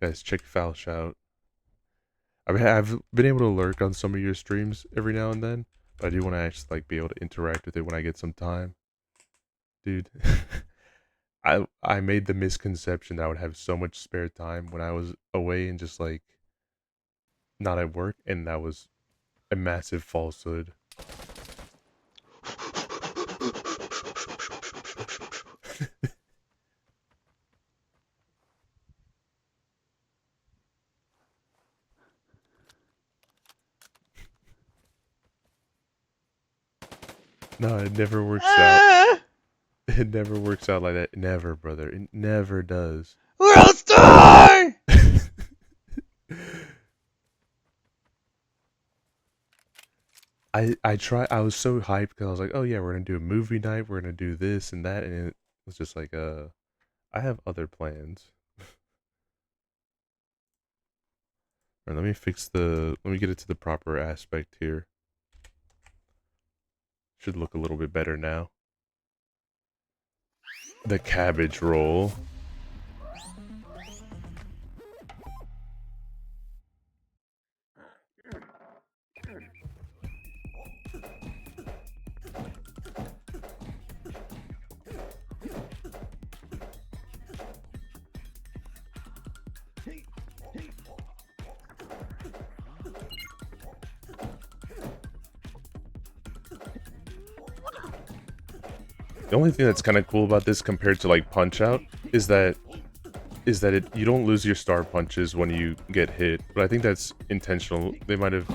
Guys, check Falsh out. I mean, I've been able to lurk on some of your streams every now and then, but I do want to actually like be able to interact with it when I get some time. Dude. I made the misconception that I would have so much spare time when I was away and just like not at work, and that was a massive falsehood. No, it never works out. It never works out like that. Never, brother. It never does. World Star! I was so hyped because I was like, oh yeah, we're gonna do a movie night, we're gonna do this and that, and it was just like, I have other plans. Alright, let me get it to the proper aspect here. Should look a little bit better now. The cabbage roll. The only thing that's kind of cool about this compared to like Punch Out is that you don't lose your star punches when you get hit, but I think that's intentional. They might have...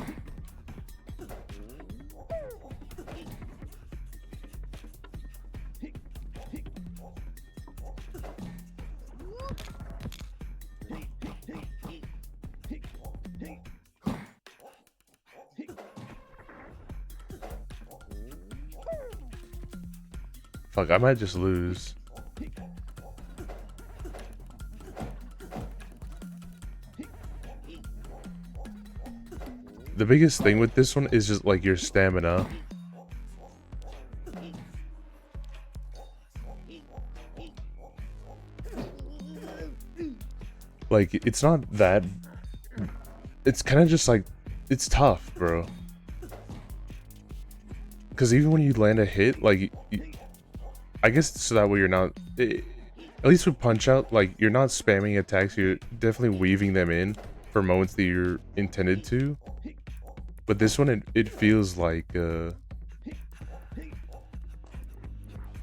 Fuck, I might just lose. the biggest thing with this one is just like your stamina. Like, it's not that... It's kind of just like... It's tough, bro. Because even when you land a hit, like... I guess so that way you're not... at least with Punch-Out, like, you're not spamming attacks. You're definitely weaving them in for moments that you're intended to. But this one, it feels like you're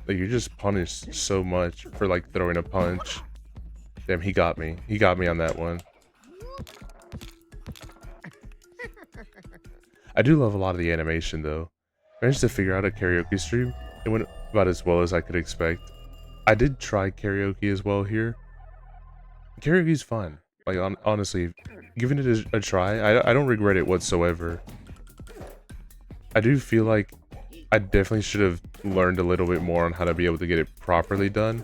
just punished so much for, like, throwing a punch. Damn, he got me. He got me on that one. I do love a lot of the animation, though. I managed to figure out a karaoke stream. It went about as well as I could expect. I did try karaoke as well here. Karaoke's fun. Like, honestly, giving it a try, I don't regret it whatsoever. I do feel like I definitely should have learned a little bit more on how to be able to get it properly done.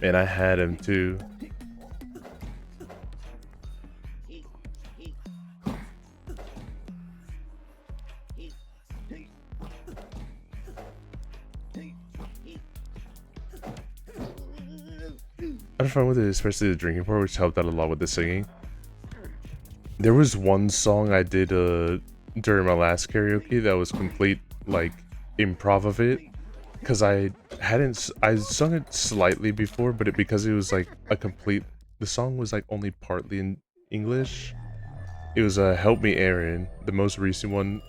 And I had him too. I had fun with it, especially the drinking part, which helped out a lot with the singing. There was one song I did during my last karaoke that was complete, like, improv of it. Because I sung it slightly before, but because it was like a complete, the song was like only partly in English. It was Help Me Aaron, the most recent one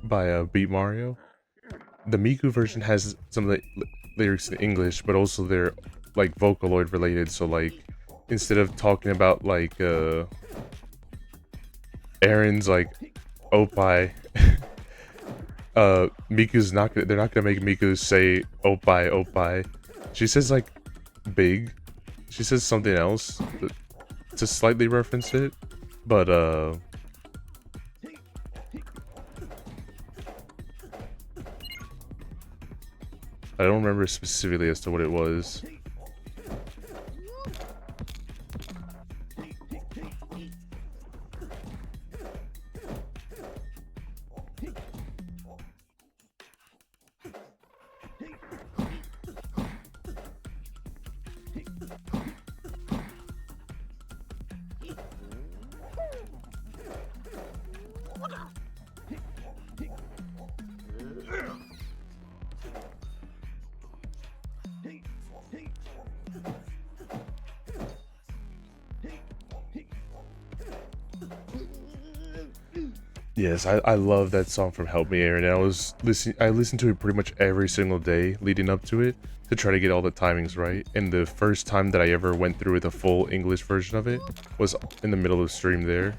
by Beat Mario. The Miku version has some of the lyrics in English, but also they're like Vocaloid related, so like instead of talking about like Aaron's like Opie, Miku's they're not gonna make Miku say Opie Opie. She says like big. She says something else to slightly reference it, but I don't remember specifically as to what it was. Yes, I love that song from Help Me Aaron. I listened to it pretty much every single day leading up to it to try to get all the timings right. And the first time that I ever went through with a full English version of it was in the middle of stream there.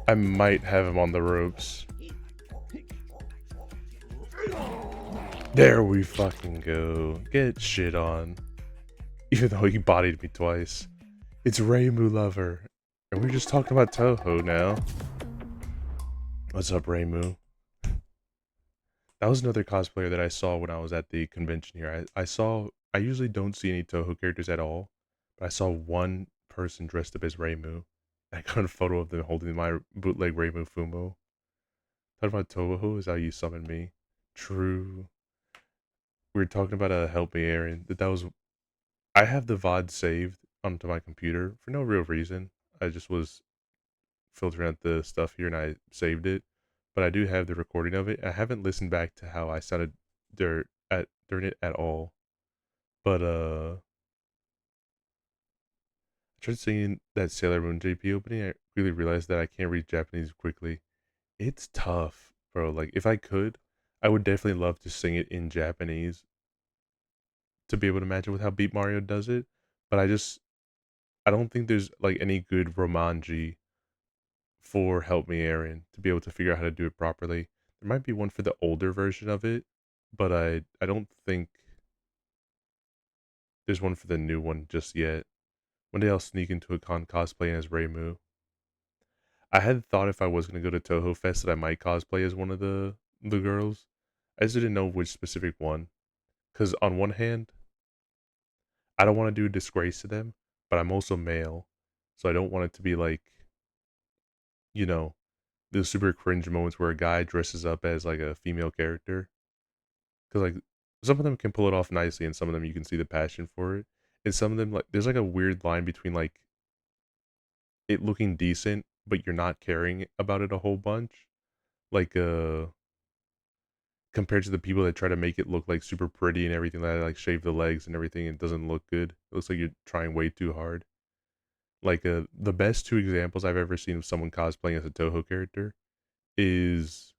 I might have him on the ropes. There we fucking go. Get shit on. Even though he bodied me twice. It's Reimu Lover. And we're just talking about Toho now. What's up, Reimu? That was another cosplayer that I saw when I was at the convention here. I usually don't see any Toho characters at all, but I saw one person dressed up as Reimu. I got a photo of them holding my bootleg Reimu Fumo. Talking about Toho is how you summon me. True. We were talking about Help Me Aaron. That was I have the VOD saved onto my computer for no real reason. I just was filtering out the stuff here and I saved it. But I do have the recording of it. I haven't listened back to how I sounded during it at all. But I tried singing that Sailor Moon JP opening. I really realized that I can't read Japanese quickly. It's tough, bro. Like if I could, I would definitely love to sing it in Japanese to be able to match it with how Beat Mario does it. But I don't think there's like any good romanji for Help Me Aaron to be able to figure out how to do it properly. There might be one for the older version of it, but I don't think there's one for the new one just yet. One day I'll sneak into a con cosplaying as Reimu. I had thought if I was gonna go to Toho Fest that I might cosplay as one of the girls. I just didn't know which specific one. Cause on one hand, I don't want to do a disgrace to them, but I'm also male, so I don't want it to be like, you know, those super cringe moments where a guy dresses up as like a female character. Cause like some of them can pull it off nicely, and some of them you can see the passion for it, and some of them like there's like a weird line between like it looking decent, but you're not caring about it a whole bunch. Like compared to the people that try to make it look like super pretty and everything like shave the legs and everything, it doesn't look good. It looks like you're trying way too hard. Like the best two examples I've ever seen of someone cosplaying as a Toho character is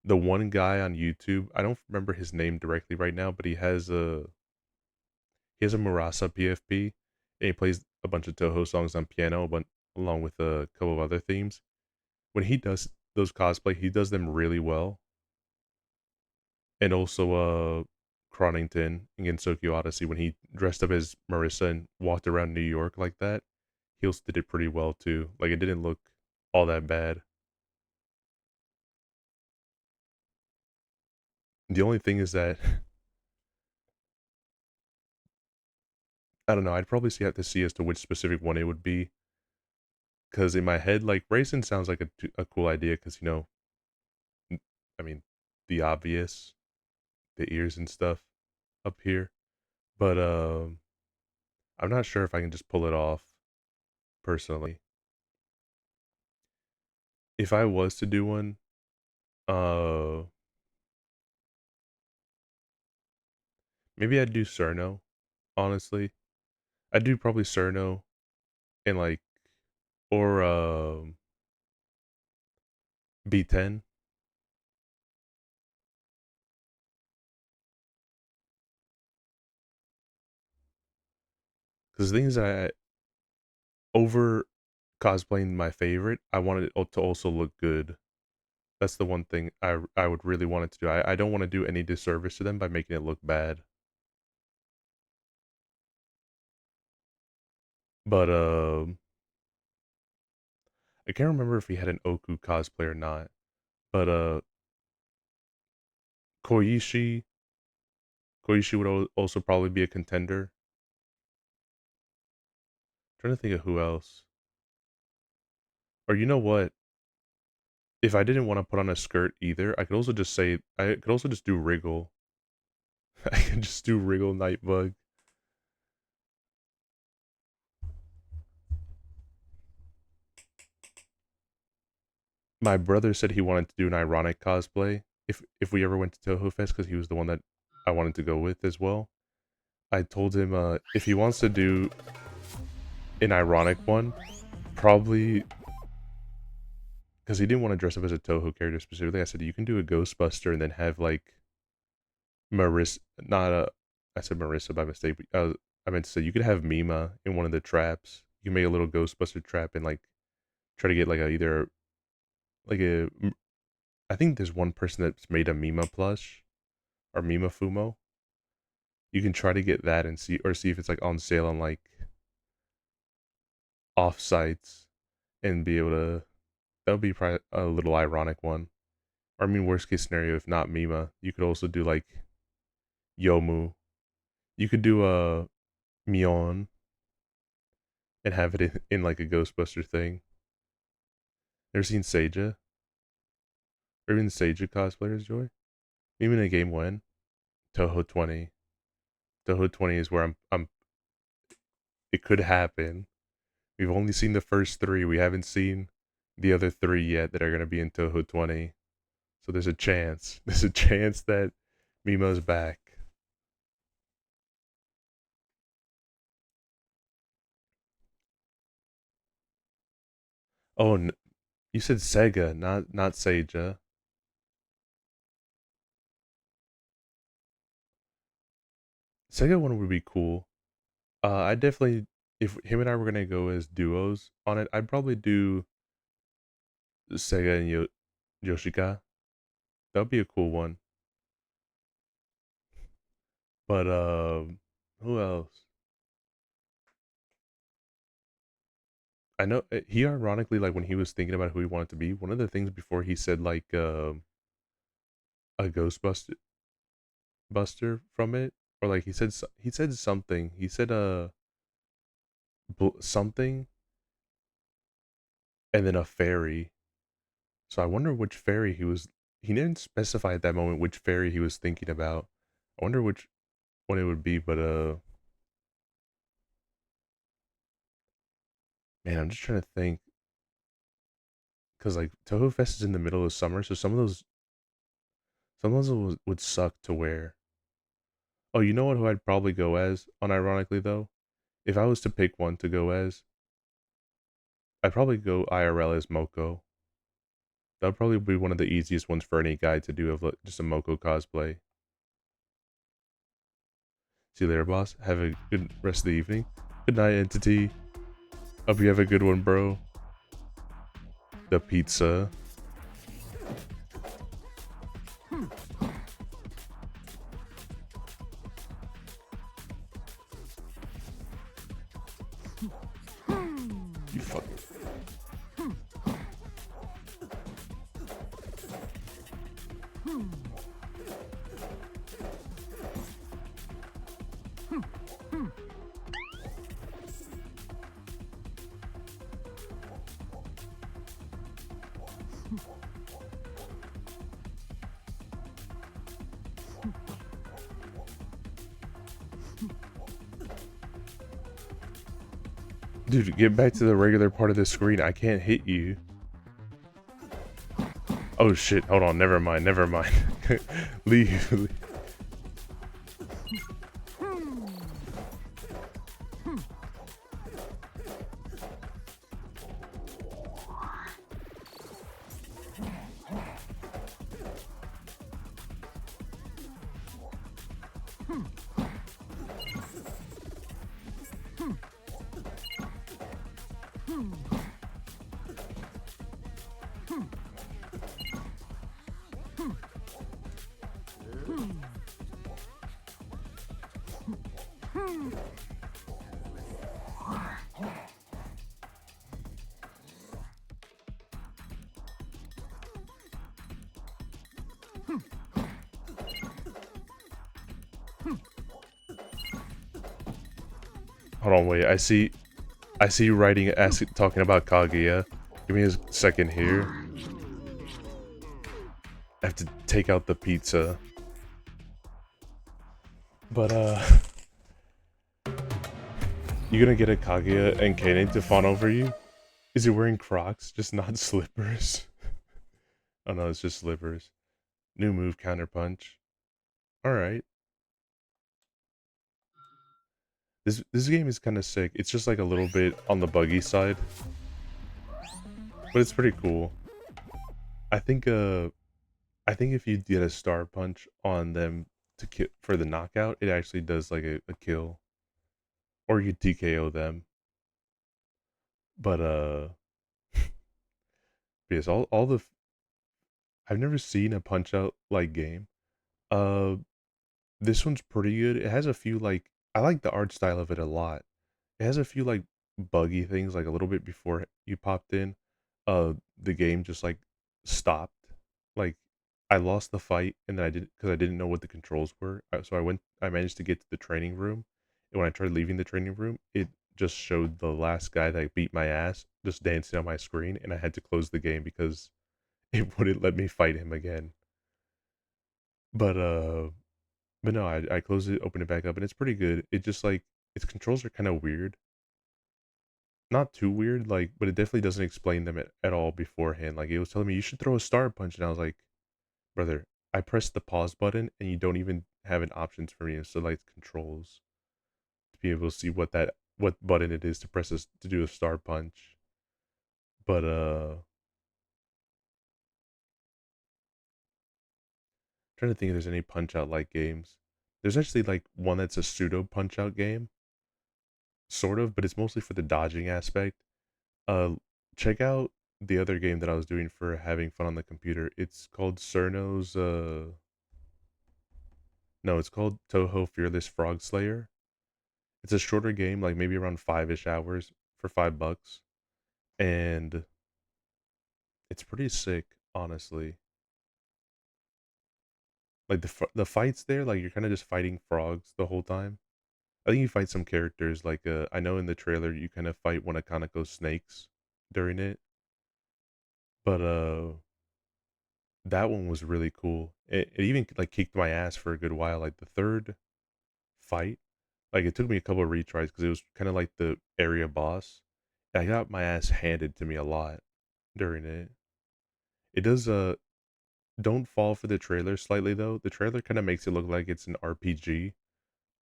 the one guy on YouTube. I don't remember his name directly right now, but he has a Murasa PFP and he plays a bunch of Toho songs on piano, but along with a couple of other themes. When he does those cosplay, he does them really well. And also Cronington in Gensokyo Odyssey, when he dressed up as Marissa and walked around New York like that, he also did it pretty well too. Like it didn't look all that bad. The only thing is that I don't know. I'd probably have to see as to which specific one it would be. Because in my head, like racing sounds like a cool idea. Because I mean, the obvious, the ears and stuff up here. But I'm not sure if I can just pull it off personally. If I was to do one, uh, maybe I'd do Cerno. Honestly, I'd do probably Cerno and like or B10. Because the thing is, I over cosplaying my favorite, I wanted it to also look good. That's the one thing I would really want it to do. I don't want to do any disservice to them by making it look bad. But I can't remember if he had an Oku cosplay or not. But Koishi Koishi would also probably be a contender. Trying to think of who else. Or you know what? If I didn't want to put on a skirt either, I could also just do Wriggle. I could just do Wriggle Nightbug. My brother said he wanted to do an ironic cosplay if we ever went to Toho Fest because he was the one that I wanted to go with as well. I told him if he wants to do an ironic one, probably because he didn't want to dress up as a Toho character specifically. I said you can do a Ghostbuster and then have like Marissa, not a. I said Marissa by mistake. But, I meant to say you could have Mima in one of the traps. You can make a little Ghostbuster trap and like try to get like a either like a. I think there's one person that's made a Mima plush or Mima Fumo. You can try to get that and see if it's like on sale off sites and be able to. That would be probably a little ironic one. Or I mean, worst case scenario, if not Mima, you could also do like Yomu. You could do a Mion and have it in like a Ghostbuster thing. Never seen Seija? Or even Seija cosplayers, Joy? Even in a game when? Toho 20. Toho 20 is where I'm it could happen. We've only seen the first three. We haven't seen the other three yet that are gonna be in Toho 20. So there's a chance. There's a chance that Mima's back. Oh, you said Sega, not Seija. Sega one would be cool. I definitely, if him and I were gonna go as duos on it, I'd probably do Sega and Yoshika. That'd be a cool one. But who else? I know he ironically like when he was thinking about who he wanted to be. One of the things before he said like a Ghostbuster Buster from it, or like he said something. He said something and then a fairy. So I wonder which fairy he was. He didn't specify at that moment which fairy he was thinking about. I wonder which one it would be, but man, I'm just trying to think because like Toho Fest is in the middle of summer, so some of those would suck to wear. Oh, you know what? Who I'd probably go as, unironically though, if I was to pick one to go as, I'd probably go IRL as Moko. That would probably be one of the easiest ones for any guy to do of just a Moko cosplay. See you later, boss. Have a good rest of the evening. Good night, entity. Hope you have a good one, bro. The pizza. You fucking. Dude, get back to the regular part of the screen. I can't hit you. Oh shit, hold on, never mind. Leave. Hold on, wait. I see you writing, talking about Kaguya. Give me a second here. I have to take out the pizza. But you gonna get a Kaguya and Kaden to fawn over you? Is he wearing Crocs, just not slippers? Oh no, it's just slippers. New move, counter punch. All right. This game is kind of sick. It's just like a little bit on the buggy side, but it's pretty cool. I think if you get a star punch on them to for the knockout, it actually does like a kill, or you TKO them. But yes, all the I've never seen a punch out like game. Uh, this one's pretty good. It has a few like I like the art style of it a lot. It has a few like buggy things, like a little bit before you popped in, the game just like stopped. Like I lost the fight, and then I didn't because I didn't know what the controls were. So I managed to get to the training room, and when I tried leaving the training room, it just showed the last guy that beat my ass just dancing on my screen, and I had to close the game because it wouldn't let me fight him again. But but no, I closed it, opened it back up, and it's pretty good. It just like its controls are kind of weird. Not too weird, like, but it definitely doesn't explain them at all beforehand. Like it was telling me you should throw a star punch, and I was like, brother, I pressed the pause button, and you don't even have an options for me to select controls to be able to see what button it is to press this to do a star punch. But trying to think if there's any punch out like games. There's actually like one that's a pseudo punch out game, sort of, but it's mostly for the dodging aspect. Check out the other game that I was doing for having fun on the computer. It's called Cerno's no, it's called Toho Fearless Frog Slayer. It's a shorter game, like maybe around 5-ish hours for $5. And it's pretty sick, honestly. Like the fights there, like you're kind of just fighting frogs the whole time. I think you fight some characters like I know in the trailer you kind of fight one of Kaneko's snakes during it. But that one was really cool. It even like kicked my ass for a good while. Like the third fight, like it took me a couple of retries because it was kind of like the area boss. And I got my ass handed to me a lot during it. It does don't fall for the trailer slightly though. The trailer kind of makes it look like it's an RPG.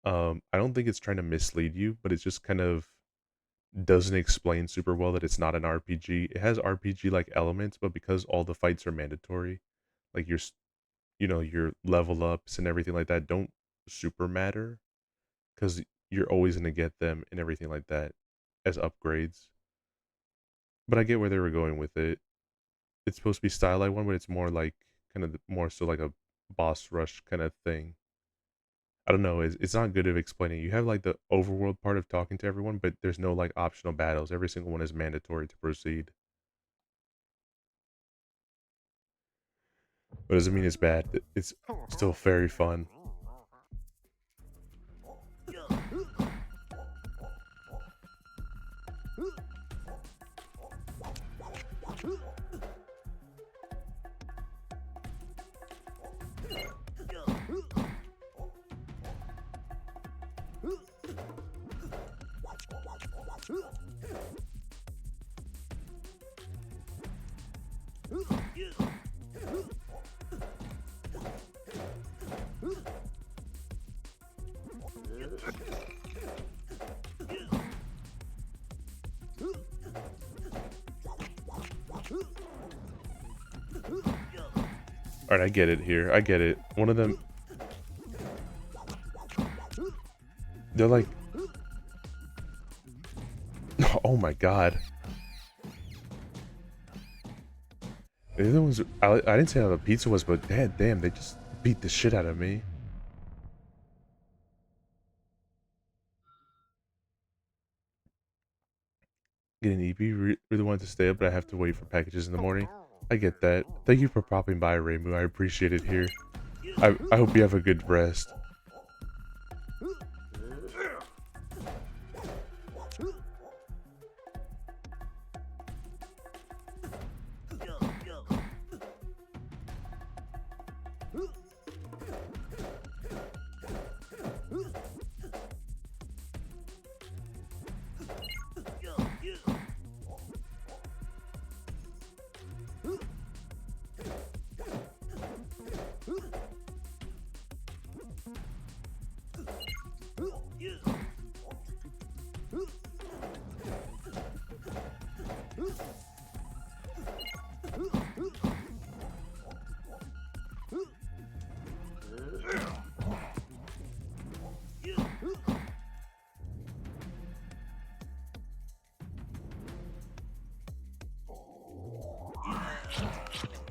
I don't think it's trying to mislead you, but it just kind of doesn't explain super well that it's not an RPG. It has RPG like elements, but because all the fights are mandatory, like your level ups and everything like that don't super matter because you're always going to get them and everything like that as upgrades. But I get where they were going with it. It's supposed to be style like one, but it's more like kind of more so like a boss rush kind of thing. I don't know. It's not good at explaining. You have like the overworld part of talking to everyone, but there's no like optional battles. Every single one is mandatory to proceed. But doesn't mean it's bad. It's still very fun. Alright, I get it here. I get it. One of them... They're like... Oh my god. The other ones... I didn't say how the pizza was, but damn, they just beat the shit out of me. Get an EP. Really wanted to stay up, but I have to wait for packages in the morning. I get that. Thank you for popping by, Reimu. I appreciate it here. I hope you have a good rest.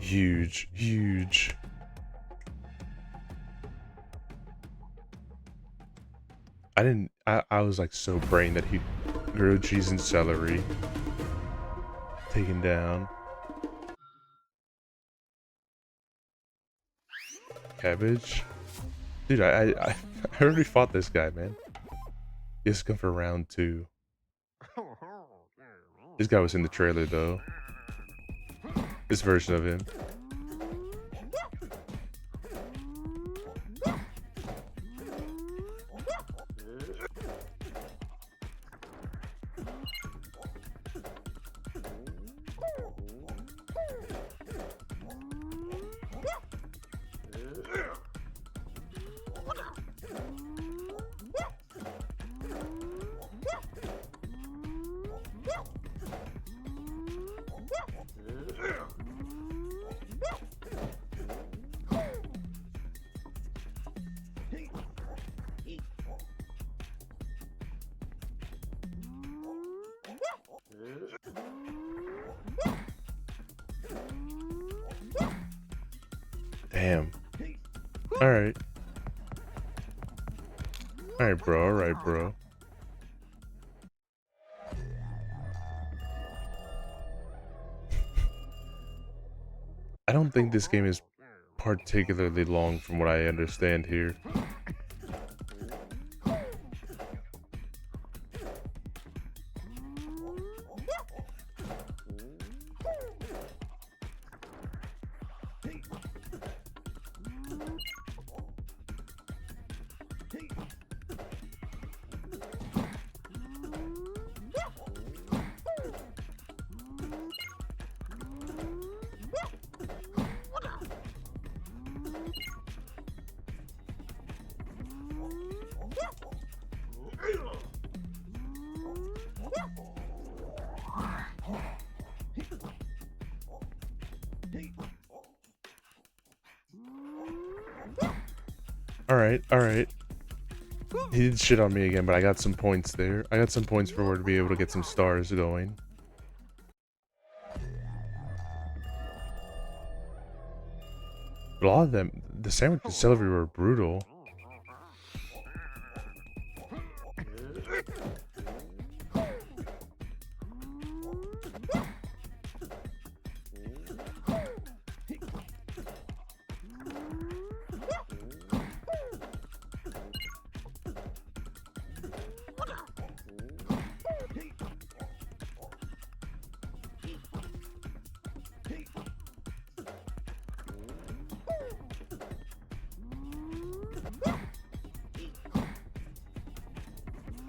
Huge, huge. I was like so brain that he Grilled cheese and celery. Taken down. Cabbage. Dude, I already fought this guy, man. He has to come for round 2. This guy was in the trailer, though. This version of him. Damn. Alright. Alright, bro. Alright, bro. I don't think this game is particularly long from what I understand here. Alright, alright. He did shit on me again, but I got some points there. I got some points for her to be able to get some stars going. But a lot of them, the sandwich and celery were brutal.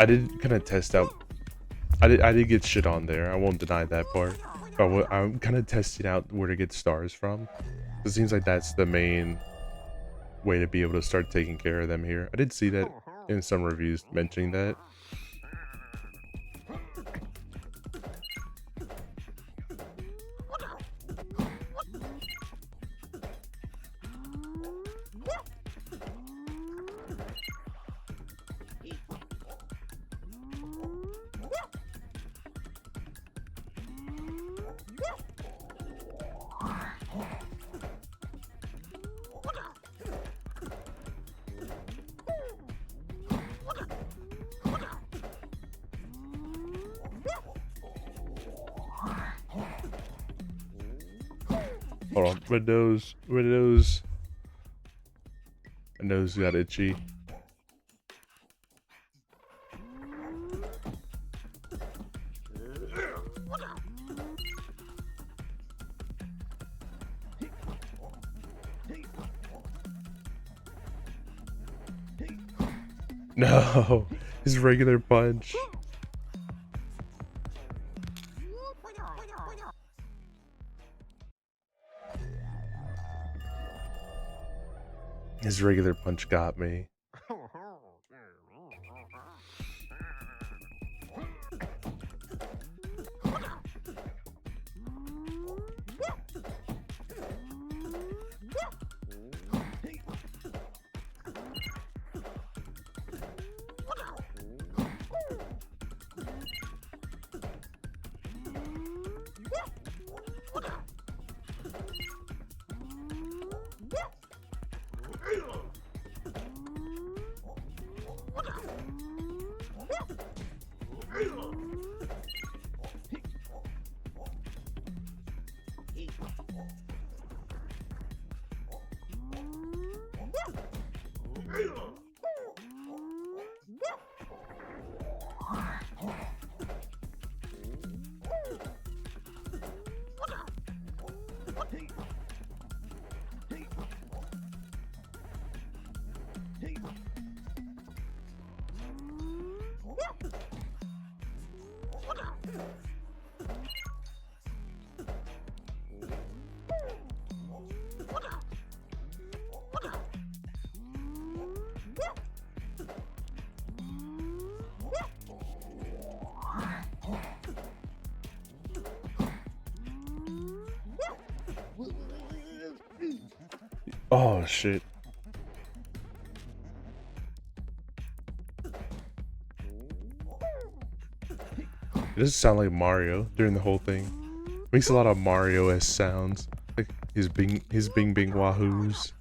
I did kind of test out. I did get shit on there. I won't deny that part. But I'm kind of testing out where to get stars from. It seems like that's the main way to be able to start taking care of them here. I did see that in some reviews mentioning that. Hold on, my nose got itchy. No, his regular punch. His regular punch got me. Oh shit. It doesn't sound like Mario during the whole thing. Makes a lot of Mario-esque sounds. Like his bing bing wahoos.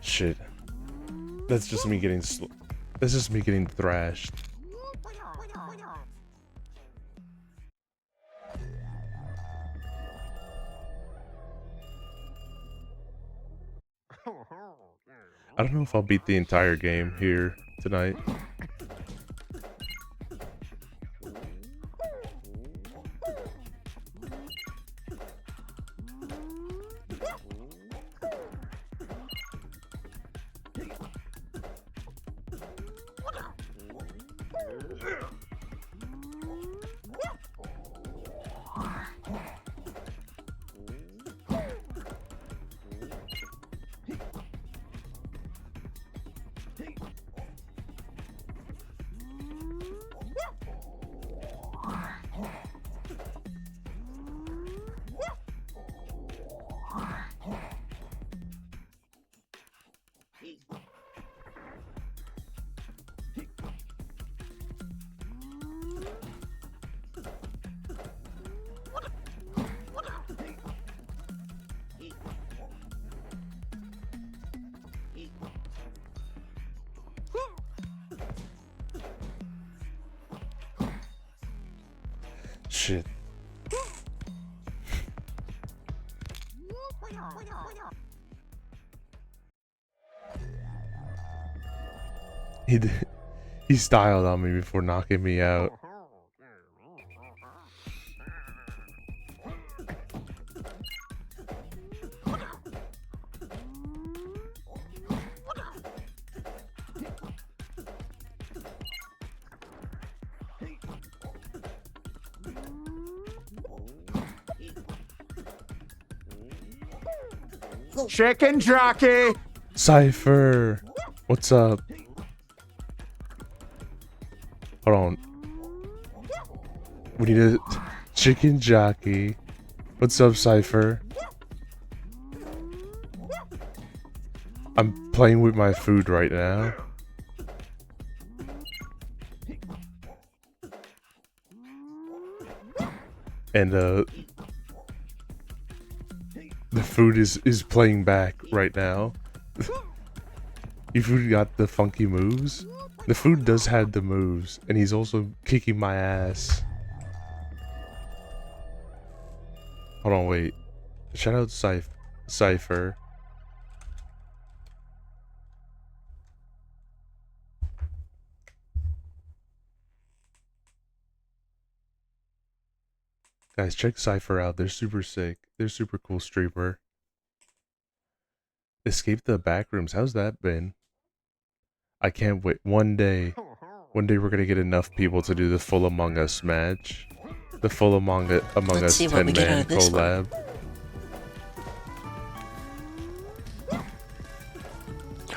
Shit. That's just me getting that's just me getting thrashed. I don't know if I'll beat the entire game here tonight. Shit. He styled on me before knocking me out. Chicken jockey! Cypher! What's up? Hold on. We need a chicken jockey. What's up, Cypher? I'm playing with my food right now. And the food is playing back right now. Your food got the funky moves. The food does have the moves, and he's also kicking my ass. Hold on, wait. Shout out Cypher. Guys, check Cypher out. They're super sick. They're super cool streamer. Escape the Backrooms. How's that been? I can't wait. One day we're gonna get enough people to do the full Among Us match. The full Among Let's Us see what we get out 10-man of this one. collab.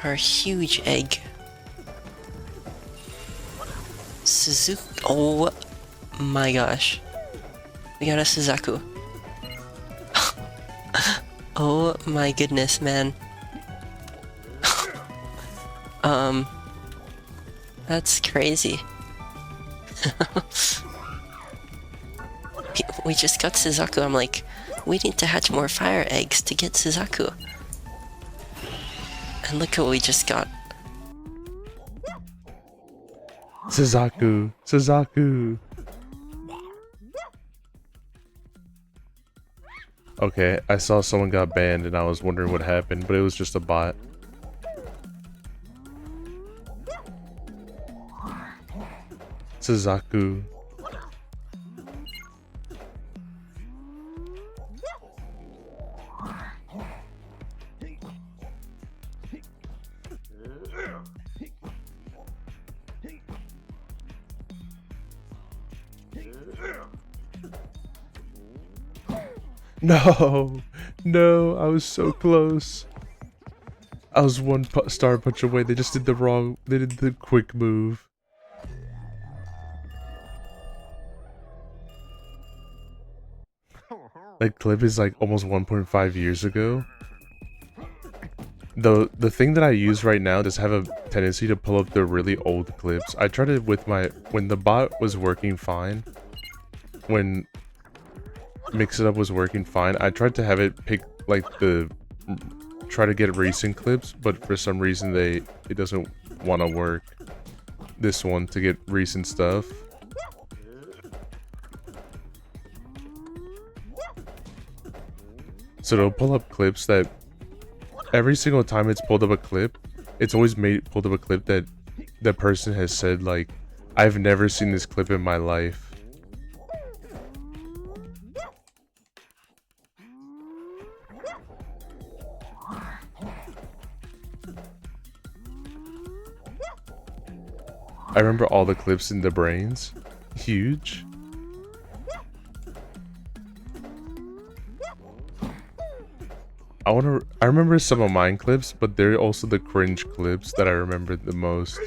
Our huge egg. Suzuki. Oh my gosh. We got a Suzaku. Oh my goodness, man. That's crazy. We just got Suzaku. I'm like, we need to hatch more fire eggs to get Suzaku. And look what we just got. Suzaku. Suzaku. Okay, I saw someone got banned and I was wondering what happened, but it was just a bot. Suzaku. No, no, I was so close. I was one star punch away. They just did the wrong. They did the quick move. That clip is like almost 1.5 years ago. The thing that I use right now does have a tendency to pull up the really old clips. I tried it with when the bot was working fine. When Mix It Up was working fine, I tried to have it pick like try to get recent clips, but for some reason it doesn't want to work. This one to get recent stuff. So it'll pull up clips that every single time it's pulled up a clip, it's always pulled up a clip that the person has said like, I've never seen this clip in my life. I remember all the clips in the brains. Huge. I remember some of mine clips, but they're also the cringe clips that I remember the most.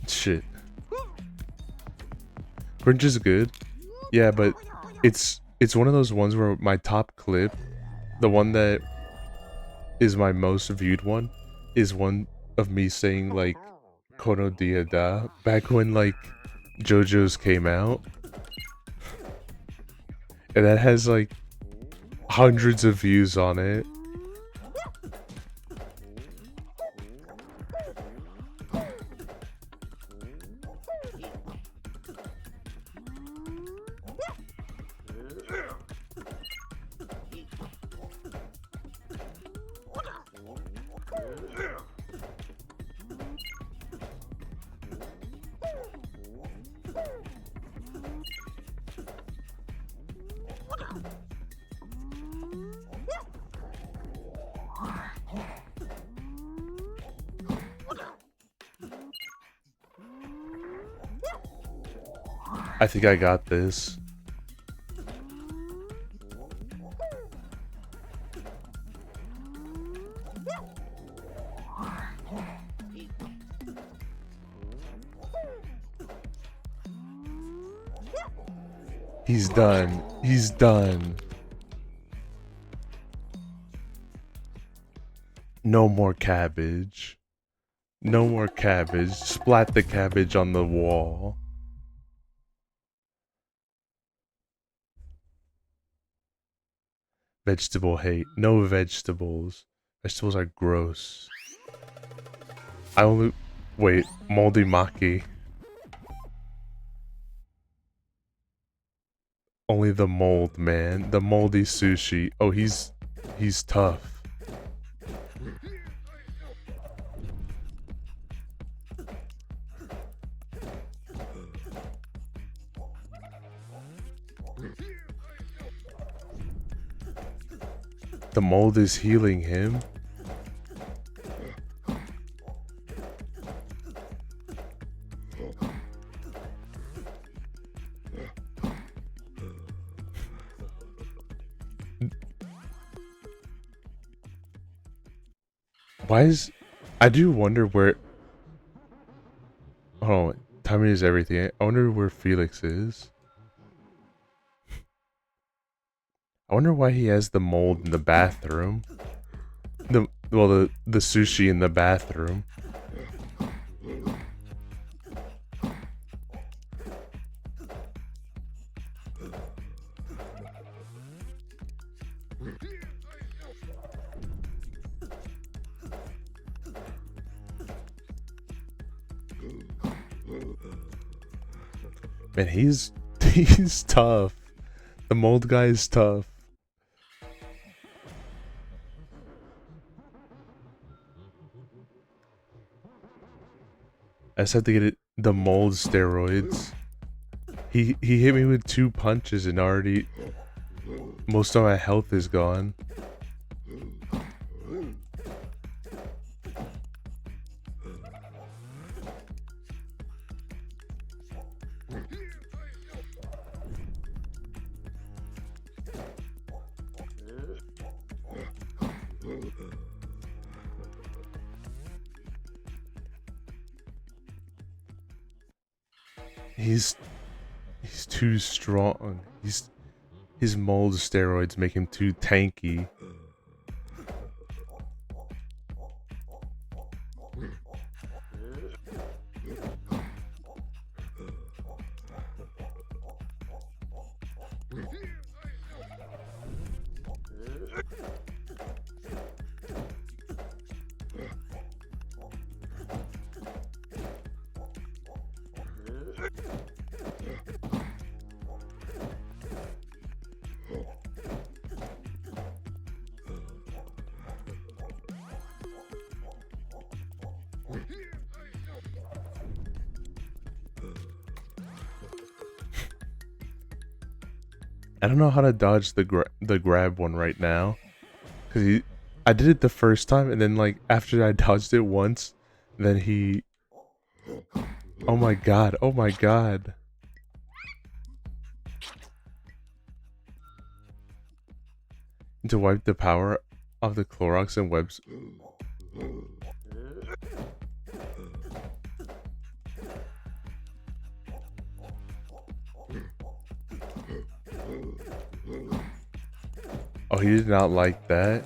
Shit. Cringe is good. Yeah, but it's one of those ones where my top clip, the one that is my most viewed one, is one of me saying like Kono Diada back when like JoJo's came out. And that has like hundreds of views on it. I think I got this. He's done. He's done. No more cabbage. No more cabbage. Splat the cabbage on the wall. Vegetable hate. No vegetables. Vegetables are gross. I only... Wait. Moldy maki. Only the mold, man. The moldy sushi. Oh, he's tough. The mold is healing him. Why is... I do wonder where... Oh, timing is everything. I wonder where Felix is. I wonder why he has the mold in the bathroom. The sushi in the bathroom. Man, he's tough. The mold guy is tough. I just have to get it, the mold steroids. He hit me with 2 punches and already most of my health is gone. He's too strong. His mold steroids make him too tanky. I don't know how to dodge the grab one right now, cause I did it the first time, and then like after I dodged it once, then he. Oh my god! Oh my god! To wipe the power of the Clorox and webs. Oh, he did not like that.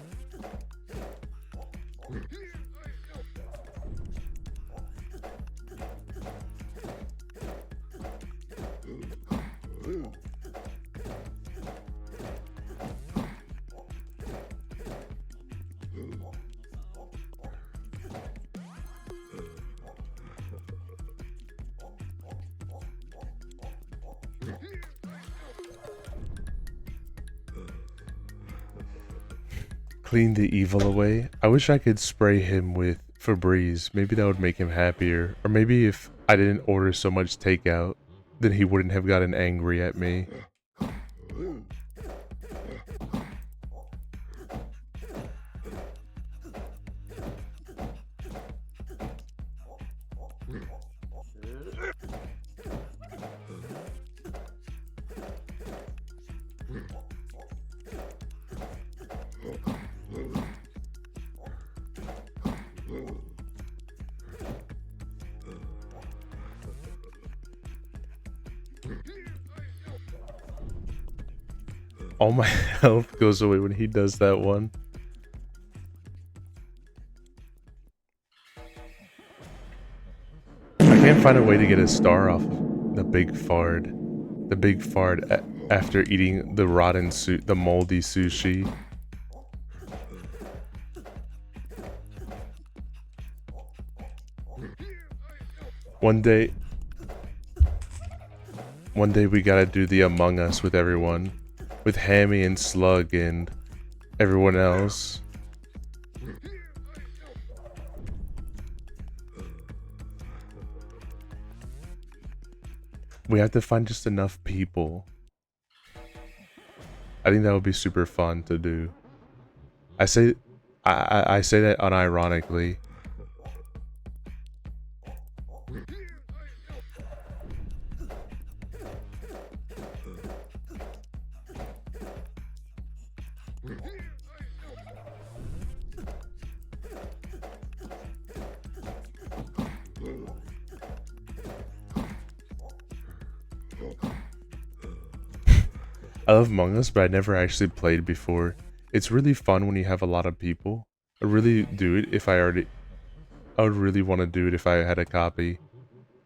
Clean the evil away. I wish I could spray him with Febreze. Maybe that would make him happier. Or maybe if I didn't order so much takeout, then he wouldn't have gotten angry at me. All my health goes away when he does that one. I can't find a way to get a star off of the big fart. The big fart after eating the rotten the moldy sushi. One day we gotta do the Among Us with everyone. With Hammy and Slug and everyone else. We have to find just enough people. I think that would be super fun to do. I say that unironically. I love Among Us, but I never actually played before. It's really fun when you have a lot of people. I really do it if I would really want to do it if I had a copy.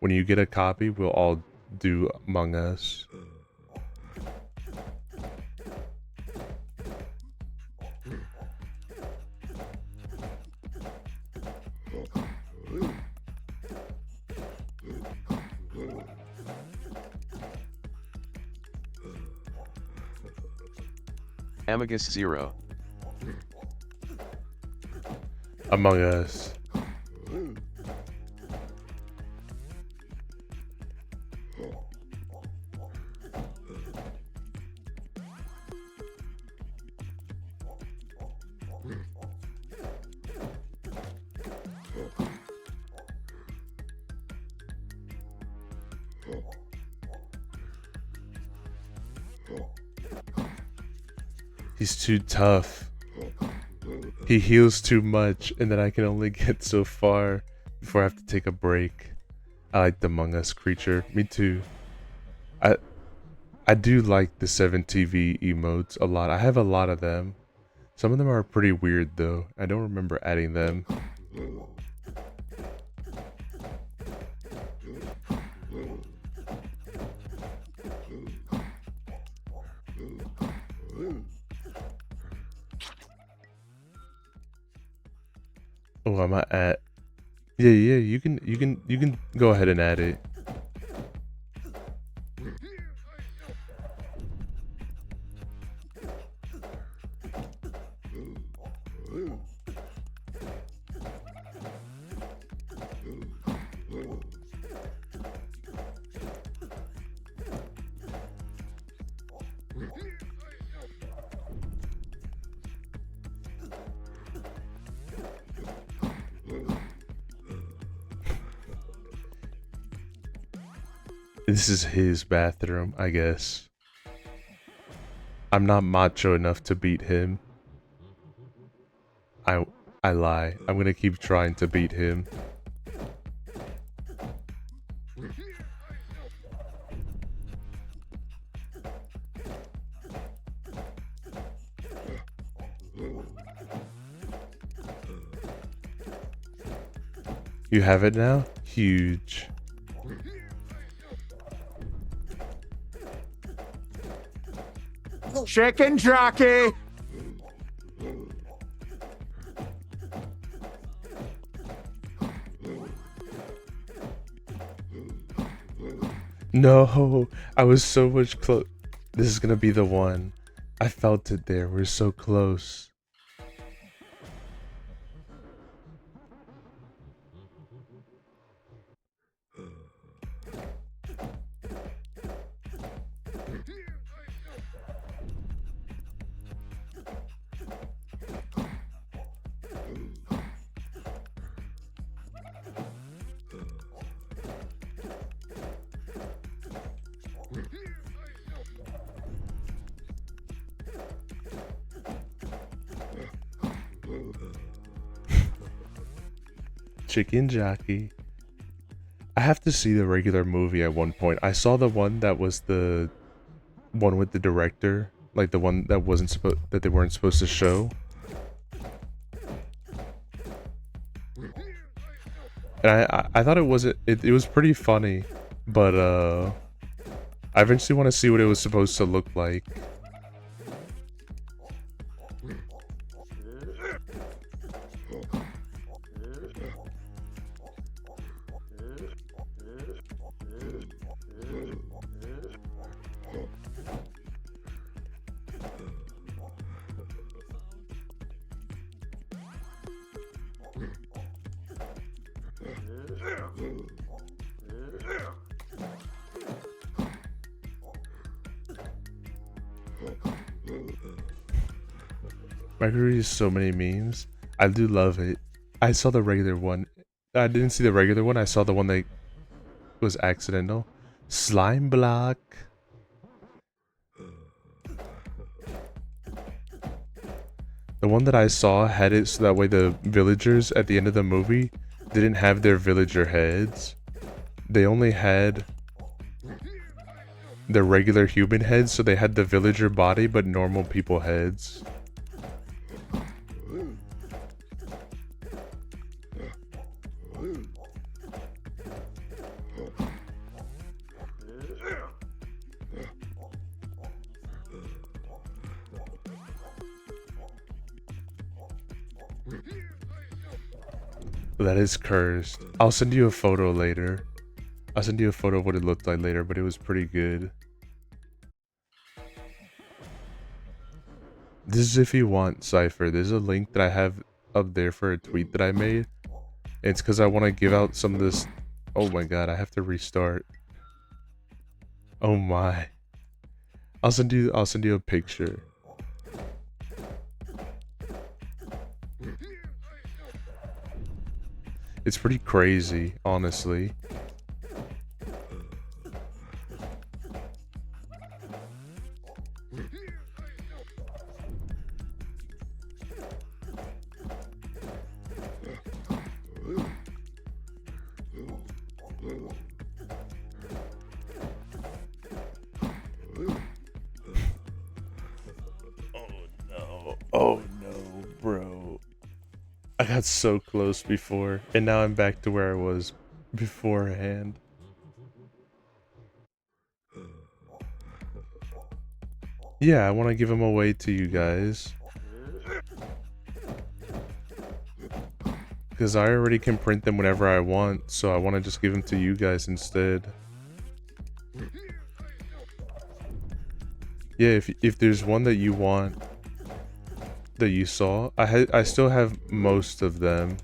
When you get a copy, we'll all do Among Us. Amagus 0. Among Us. He's too tough. He heals too much, and then I can only get so far before I have to take a break. I like the Among Us creature. Me too. I do like the 7TV emotes a lot. I have a lot of them. Some of them are pretty weird though. I don't remember adding them. Oh, I'm at. Yeah, you can go ahead and add it. This is his bathroom, I guess. I'm not macho enough to beat him. I lie. I'm gonna keep trying to beat him. You have it now? Huge. Chicken jockey. No, I was so much close. This is gonna be the one. I felt it there. We're so close. Chicken jockey. I have to see the regular movie at one point. I saw the one that was the one with the director, like the one that wasn't supposed that they weren't supposed to show. And I thought it was pretty funny, but I eventually want to see what it was supposed to look like. My crew is so many memes. I do love it. I saw the regular one. I didn't see the regular one. I saw the one that was accidental. Slime block. The one that I saw had it so that way the villagers at the end of the movie didn't have their villager heads. They only had the regular human heads, so they had the villager body but normal people heads. That is cursed. I'll send you a photo later. I'll send you a photo of what it looked like later, but it was pretty good. This is if you want, Cypher. There's a link that I have up there for a tweet that I made. It's because I want to give out some of this. Oh my god, I have to restart. Oh my. I'll send you a picture. It's pretty crazy, honestly. Oh no, bro. I got so close before, and now I'm back to where I was beforehand. Yeah, I want to give them away to you guys. Because I already can print them whenever I want, so I want to just give them to you guys instead. Yeah, if there's one that you want, that you saw, I still have most of them.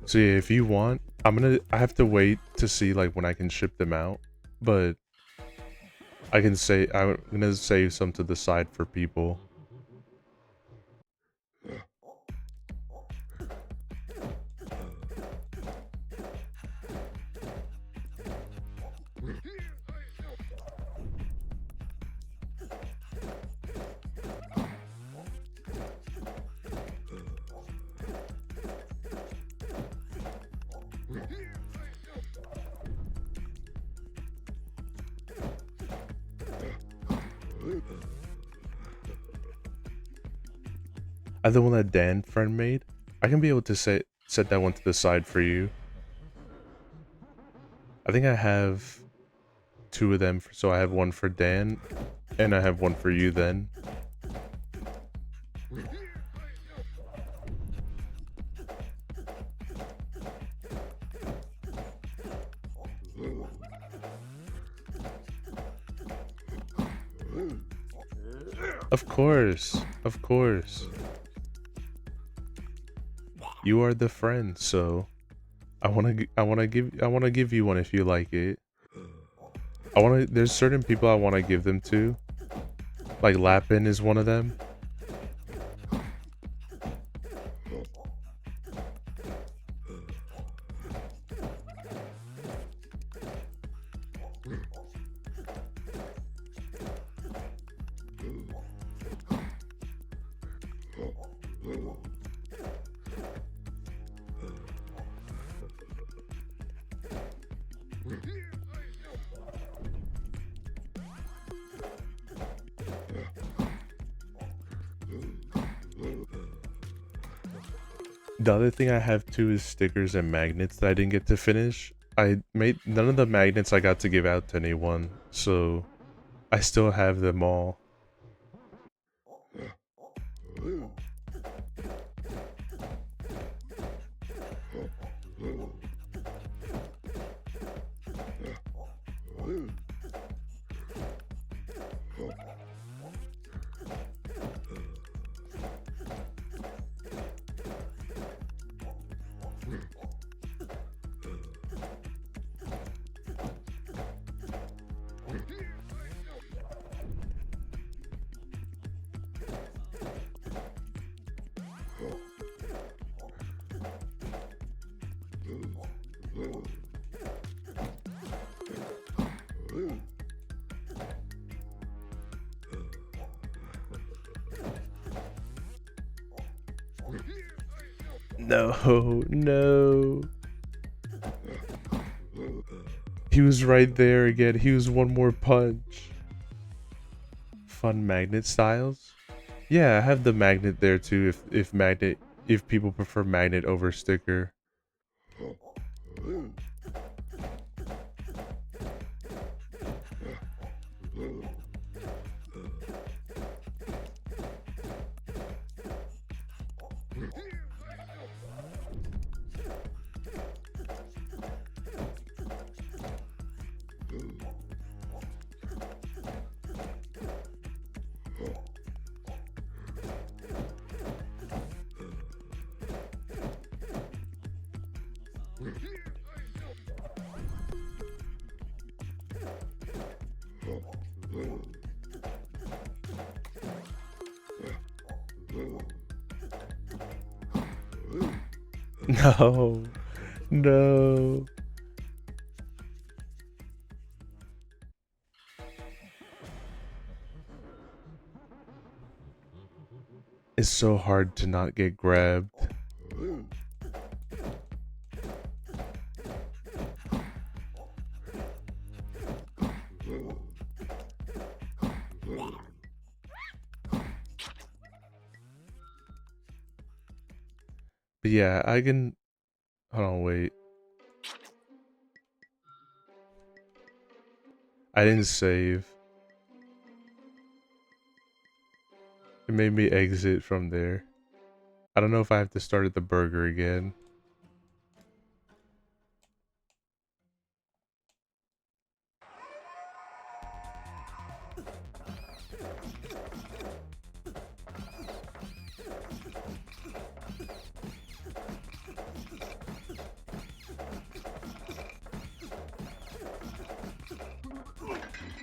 So yeah, if you want, I have to wait to see like when I can ship them out, but I'm gonna save some to the side for people. The one that Dan friend made, I can be able to set that one to the side for you. I think I have 2 of them, so I have one for Dan, and I have one for you then. Of course, of course. You are the friend, so I wanna give you one if you like it. There's certain people I wanna give them to. Like Lapin is one of them. The other thing I have too is stickers and magnets that I didn't get to finish. None of the magnets I got to give out to anyone, so I still have them all. No, no. He was right there again. He was one more punch. Fun magnet styles? Yeah, I have the magnet there too if people prefer magnet over sticker. No, no. It's so hard to not get grabbed. But yeah, I can... Hold on, wait. I didn't save. It made me exit from there. I don't know if I have to start at the burger again.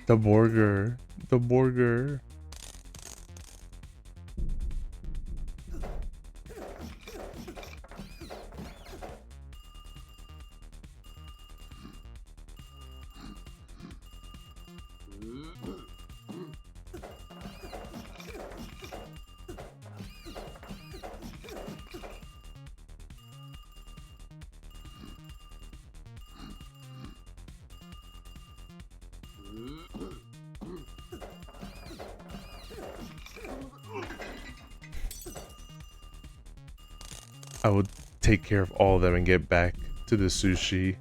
The burger. The burger. I would take care of all of them and get back to the sushi.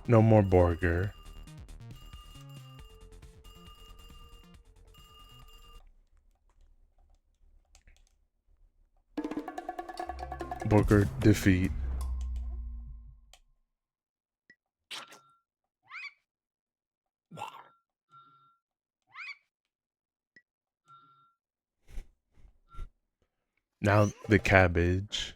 No more burger. Burger defeat. Now the cabbage.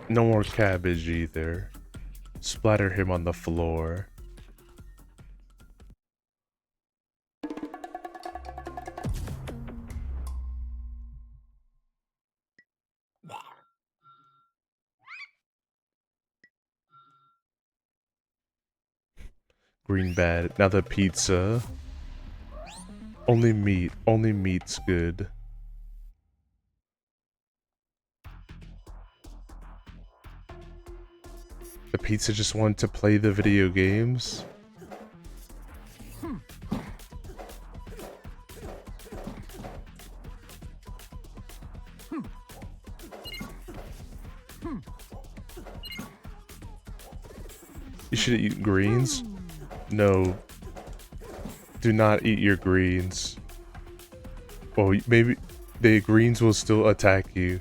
No more cabbage either. Splatter him on the floor. green bad. Now the pizza. Only meat's good. The pizza just wanted to play the video games. You should eat greens? No. Do not eat your greens. Well, maybe the greens will still attack you.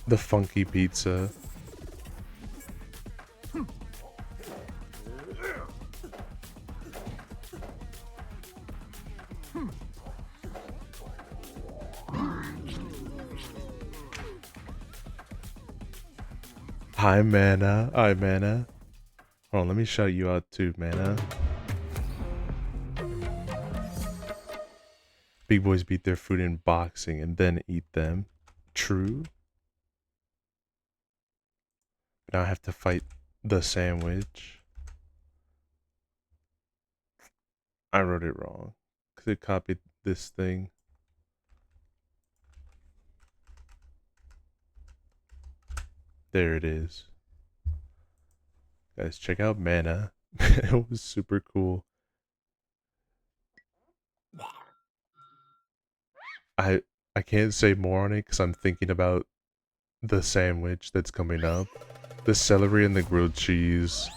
The funky pizza. Hi, Mana. Hi, Mana. Hold on, let me shout you out too, Mana. Big boys beat their food in boxing and then eat them. True. Now I have to fight the sandwich. I wrote it wrong because it copied this thing. There it is. Guys, check out Mana. It was super cool. I can't say more on it because I'm thinking about the sandwich that's coming up. The celery and the grilled cheese.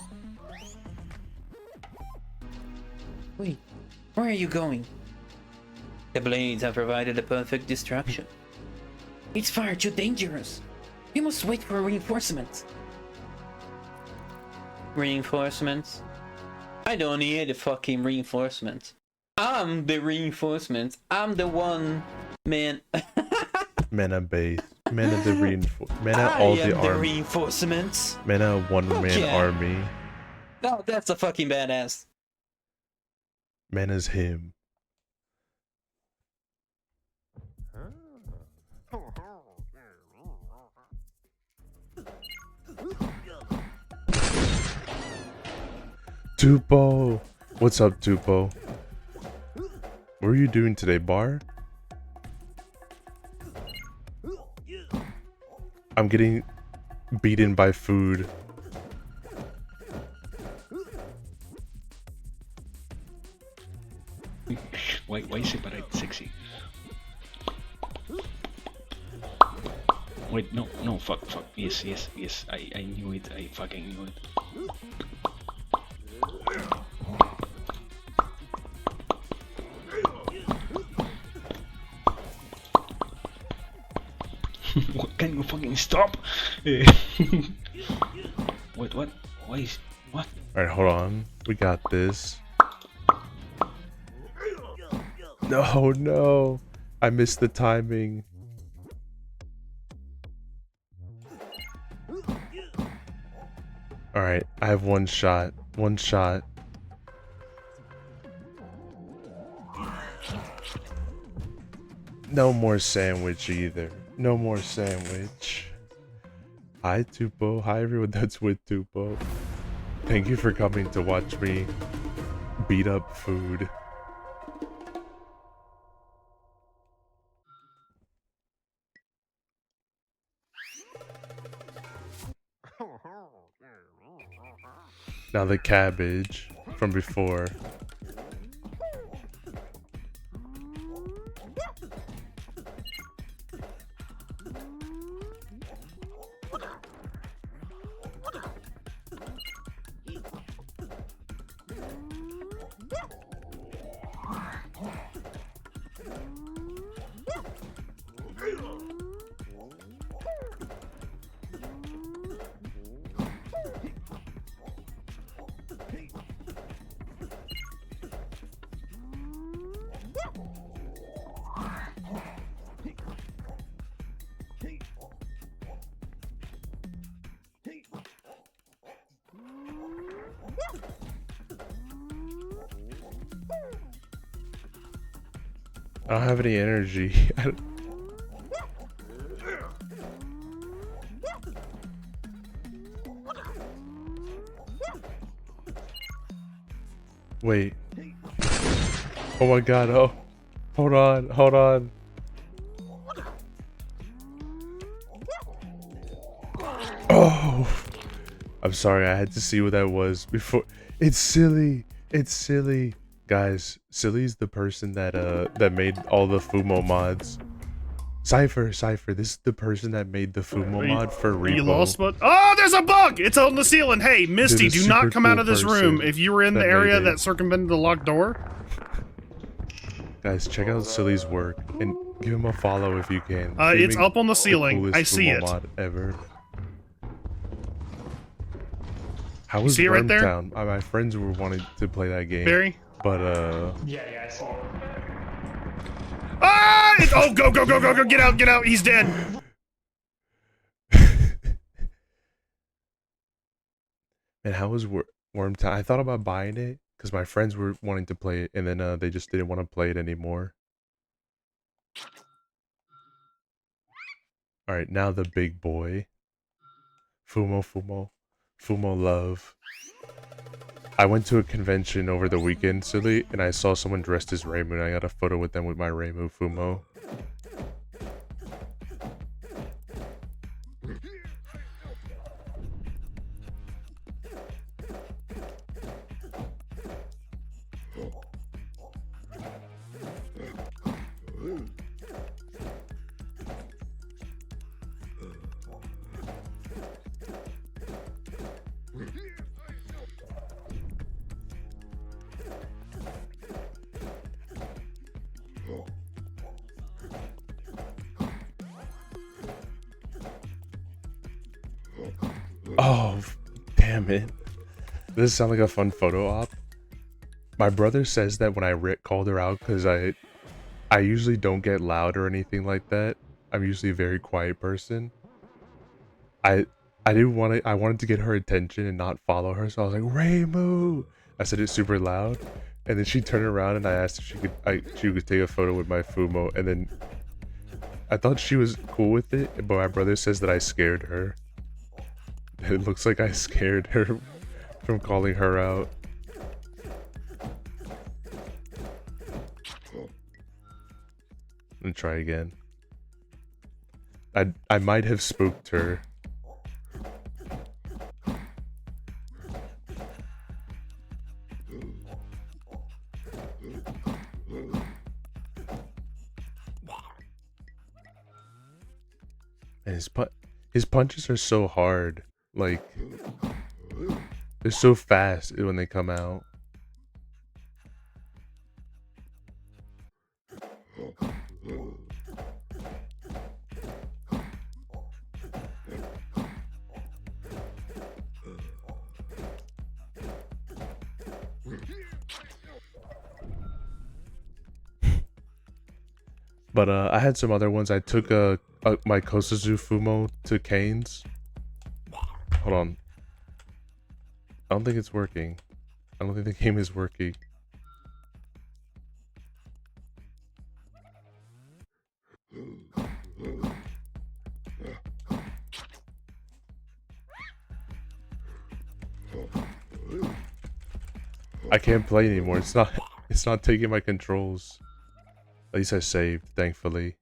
Wait, where are you going? The blades have provided a perfect distraction. It's far too dangerous. We must wait for reinforcements. Reinforcements? I don't need a fucking reinforcement. I'm the reinforcement. I'm the one man. Mana base. Mana the Mana all the army. Reinforcements. Mana one-man army. No, that's a fucking badass. Mana's him. Tupo! What's up, Tupo? What are you doing today, Bar? I'm getting beaten by food. Why separate sexy? Wait, no, fuck. Yes, I knew it, I fucking knew it. What, can you fucking stop? Wait, what? Why is... what? Alright, hold on. We got this. No. I missed the timing. Alright, I have one shot. One shot. No more sandwich either. No more sandwich. Hi, Tupo. Hi, everyone that's with Tupo. Thank you for coming to watch me beat up food. Now the cabbage from before. I don't have any energy. Wait. Oh my god, oh. Hold on, hold on. Oh. I'm sorry, I had to see what that was before. It's silly. It's silly. Guys, Silly's the person that that made all the Fumo mods. Cypher, this is the person that made the Fumo mod for Repo. You lost what? Oh, there's a bug! It's on the ceiling. Hey, Misty, do not come out of this room if you were in the area that circumvented the locked door. Guys, check out Silly's work and give him a follow if you can. It's up on the ceiling. I see it. Mod ever. How was see it right there? Wormtown? My friends were wanting to play that game. Barry? But Yeah, I saw it. Ah! Oh, go, get out, he's dead. And how was Wormtown? I thought about buying it because my friends were wanting to play it, and then they just didn't want to play it anymore. All right, now the big boy. Fumo love. I went to a convention over the weekend, Silly, and I saw someone dressed as Reimu, and I got a photo with them with my Reimu Fumo. Oh, damn it. Does this sound like a fun photo op? My brother says that when I called her out, because I usually don't get loud or anything like that. I'm usually a very quiet person. I wanted to get her attention and not follow her, so I was like, Reimu! I said it super loud, and then she turned around and I asked if she could take a photo with my Fumo, and then I thought she was cool with it, but my brother says that I scared her. It looks like I scared her from calling her out. Let me try again. I might have spooked her. And his punches are so hard. Like, they're so fast when they come out. But I had some other ones. I took my Kosuzu Fumo to Kane's. Hold on. I don't think it's working. I don't think the game is working. I can't play anymore. It's not taking my controls. At least I saved, thankfully.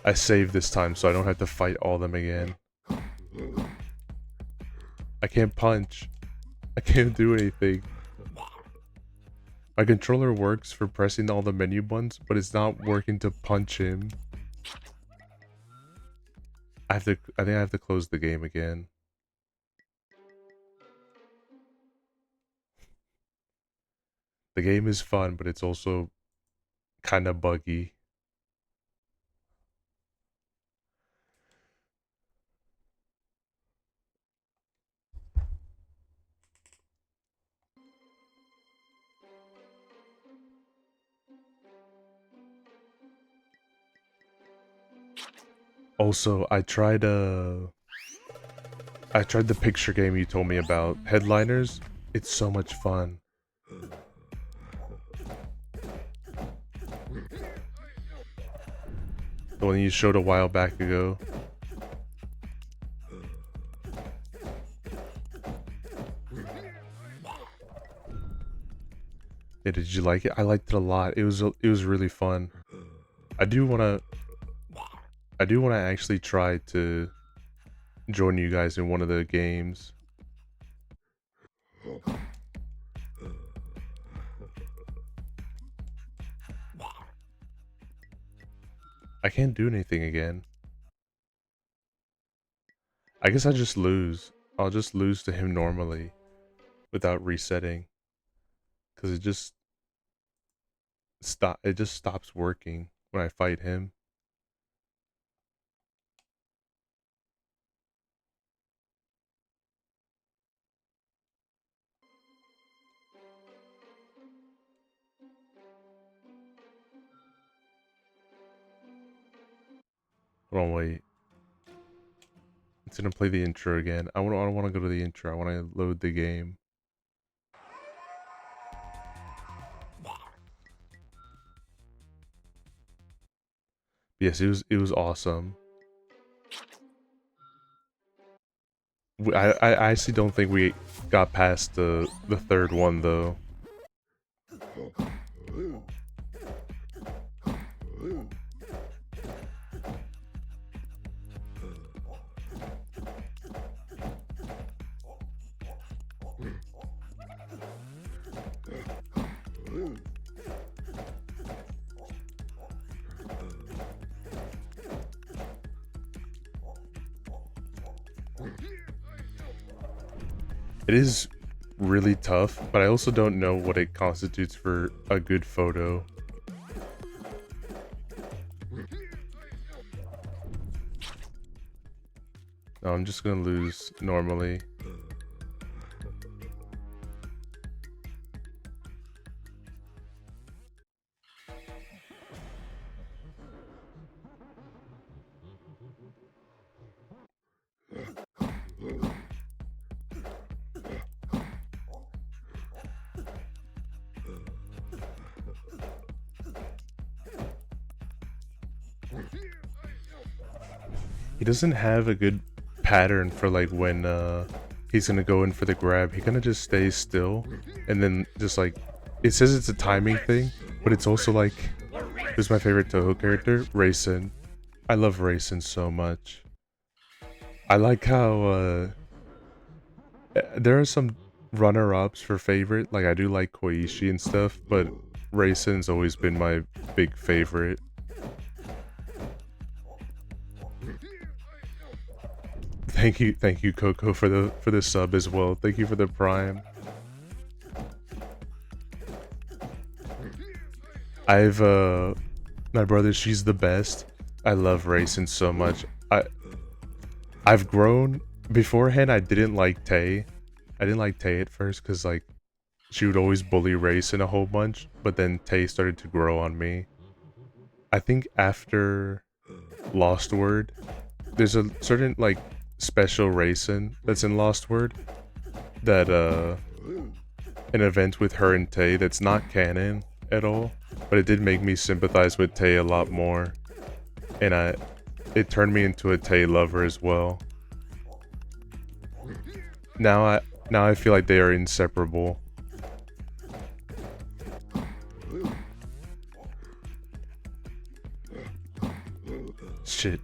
I saved this time so I don't have to fight all of them again. I can't punch. I can't do anything. My controller works for pressing all the menu buttons, but it's not working to punch him. I think I have to close the game again. The game is fun, but it's also kind of buggy. Also, I tried the picture game you told me about, Headliners. It's so much fun. The one you showed a while back ago. Yeah, did you like it? I liked it a lot. It was really fun. I do wanna actually try to join you guys in one of the games. I can't do anything again. I guess I just lose. I'll just lose to him normally without resetting. Cause it just stops working when I fight him. Hold on, wait. It's gonna play the intro again. I don't want to go to the intro. I want to load the game. Yes, it was awesome. I actually don't think we got past the third one though. It is really tough, but I also don't know what it constitutes for a good photo. No, I'm just gonna lose normally. He doesn't have a good pattern for like when he's gonna go in for the grab. He kind of just stays still and then just like, it says it's a timing thing, but it's also like, who's my favorite Toho character? Raisin. I love Raisin so much. I like how there are some runner-ups for favorite. Like I do like Koichi and stuff, but Raisin's always been my big favorite. Thank you, Coco, for the sub as well. Thank you for the prime. I've my brother, she's the best. I love Raisin so much. I've grown. Beforehand, I didn't like Tay. I didn't like Tay at first because like she would always bully Raisin a whole bunch, but then Tay started to grow on me. I think after Lost Word, there's a certain like special Raisin that's in Lost Word that an event with her and Tay that's not canon at all, but it did make me sympathize with Tay a lot more, and it turned me into a Tay lover as well. Now I feel like they are inseparable. Shit.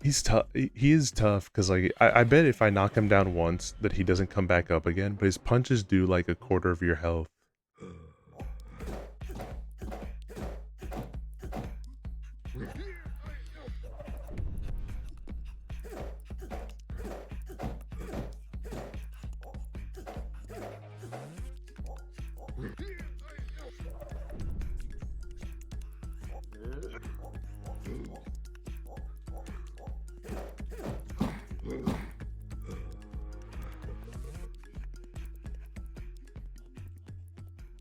He's tough. He is tough because like I bet if I knock him down once that he doesn't come back up again, but his punches do like a quarter of your health.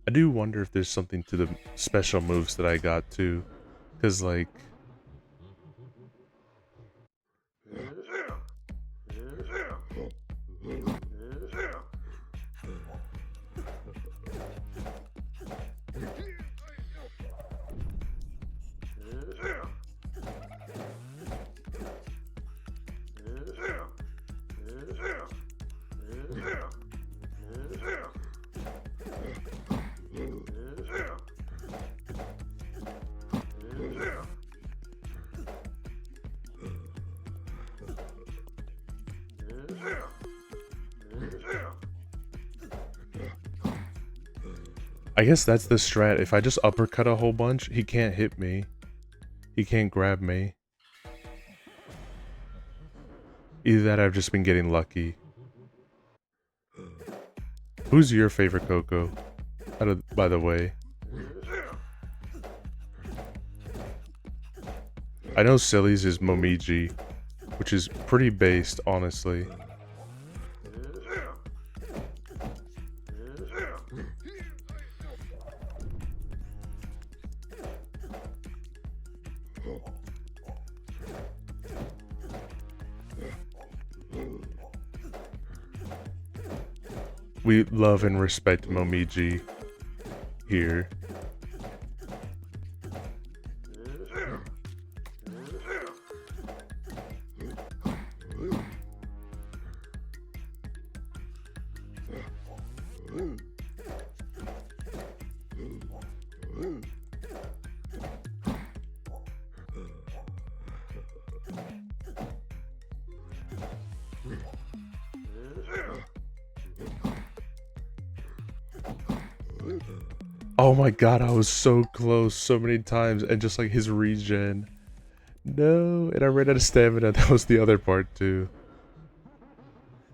I do wonder if there's something to the special moves that I got too, Cause like I guess that's the strat. If I just uppercut a whole bunch, he can't hit me. He can't grab me. Either that or I've just been getting lucky. Who's your favorite Coco? By the way. I know Silly's is Momiji, which is pretty based, honestly. We love and respect Momiji here. Oh my god, I was so close so many times, and just like his regen. No, and I ran out of stamina. That was the other part too.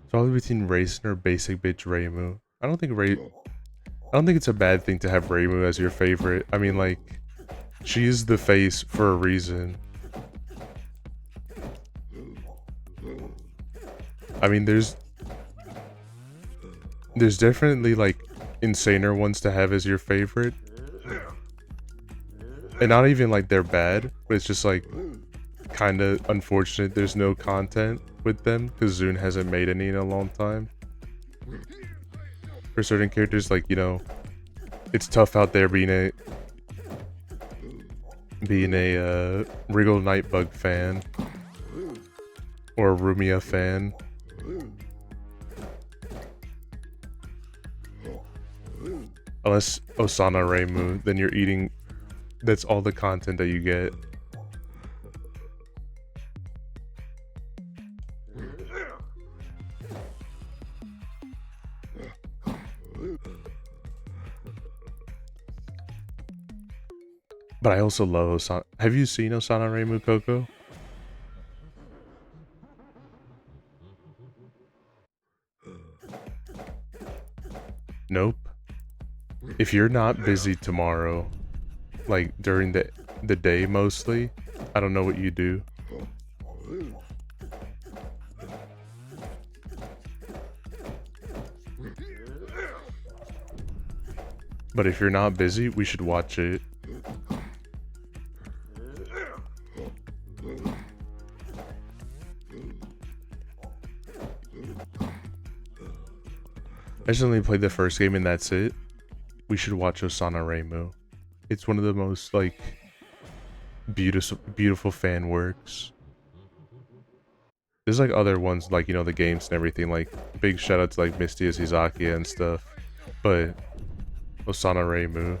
It's probably between Racing or basic bitch Reimu. I don't think it's a bad thing to have Reimu as your favorite. I mean, like, she is the face for a reason. I mean, there's definitely like insaner ones to have as your favorite, and not even like they're bad, but it's just like kind of unfortunate there's no content with them because Zune hasn't made any in a long time. For certain characters, like, you know, it's tough out there being a Regal Nightbug fan or a Rumia fan. Unless Osana Reimu, then you're eating. That's all the content that you get. But I also love Osana. Have you seen Osana Reimu, Coco? Nope. If you're not busy tomorrow, like during the day mostly, I don't know what you do. But if you're not busy, we should watch it. I just only played the first game and that's it. We should watch Osana Reimu. It's one of the most like beautiful fan works. There's like other ones, like, you know, the games and everything, like big shout out to like Misty Izaki and stuff. But Osana Reimu.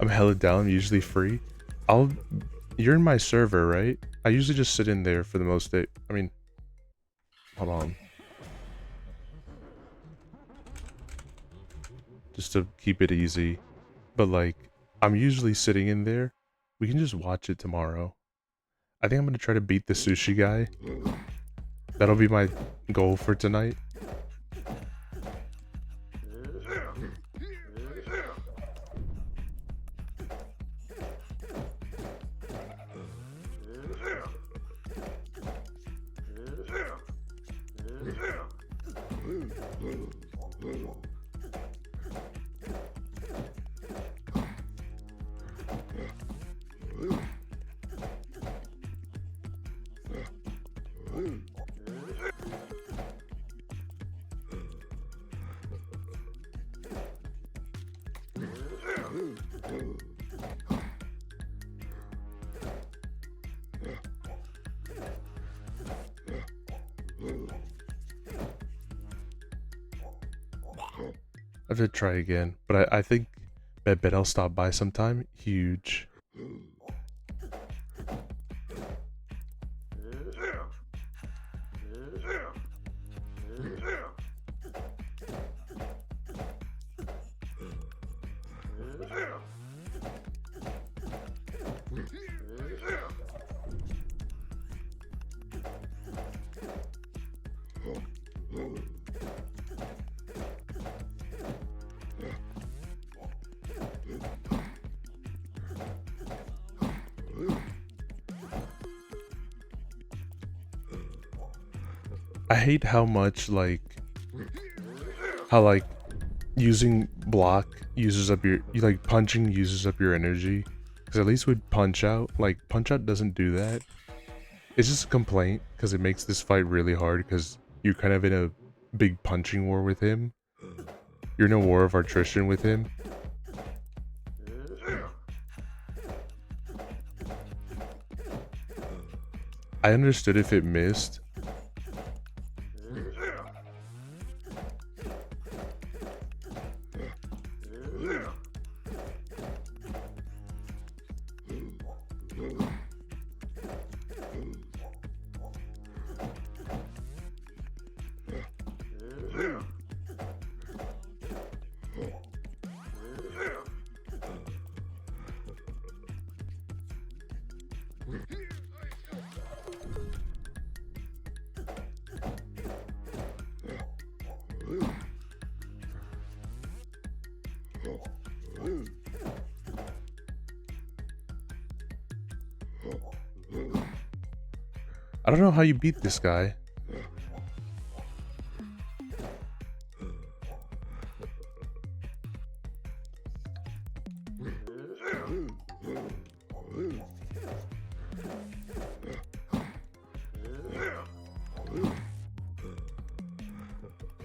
I'm hella down, I'm usually free. You're in my server, right? I usually just sit in there for the most day. I mean, hold on. just to keep it easy. But like, I'm usually sitting in there. We can just watch it tomorrow. I think I'm gonna try to beat the sushi guy. That'll be my goal for tonight. I have to try again, but I think bet I'll stop by sometime. Huge. I hate how much how using block uses up your punching uses up your energy. Because at least with punch out doesn't do that. It's just a complaint because it makes this fight really hard because you're kind of in a big punching war with him. You're in a war of attrition with him. I understood if it missed. I don't know how you beat this guy.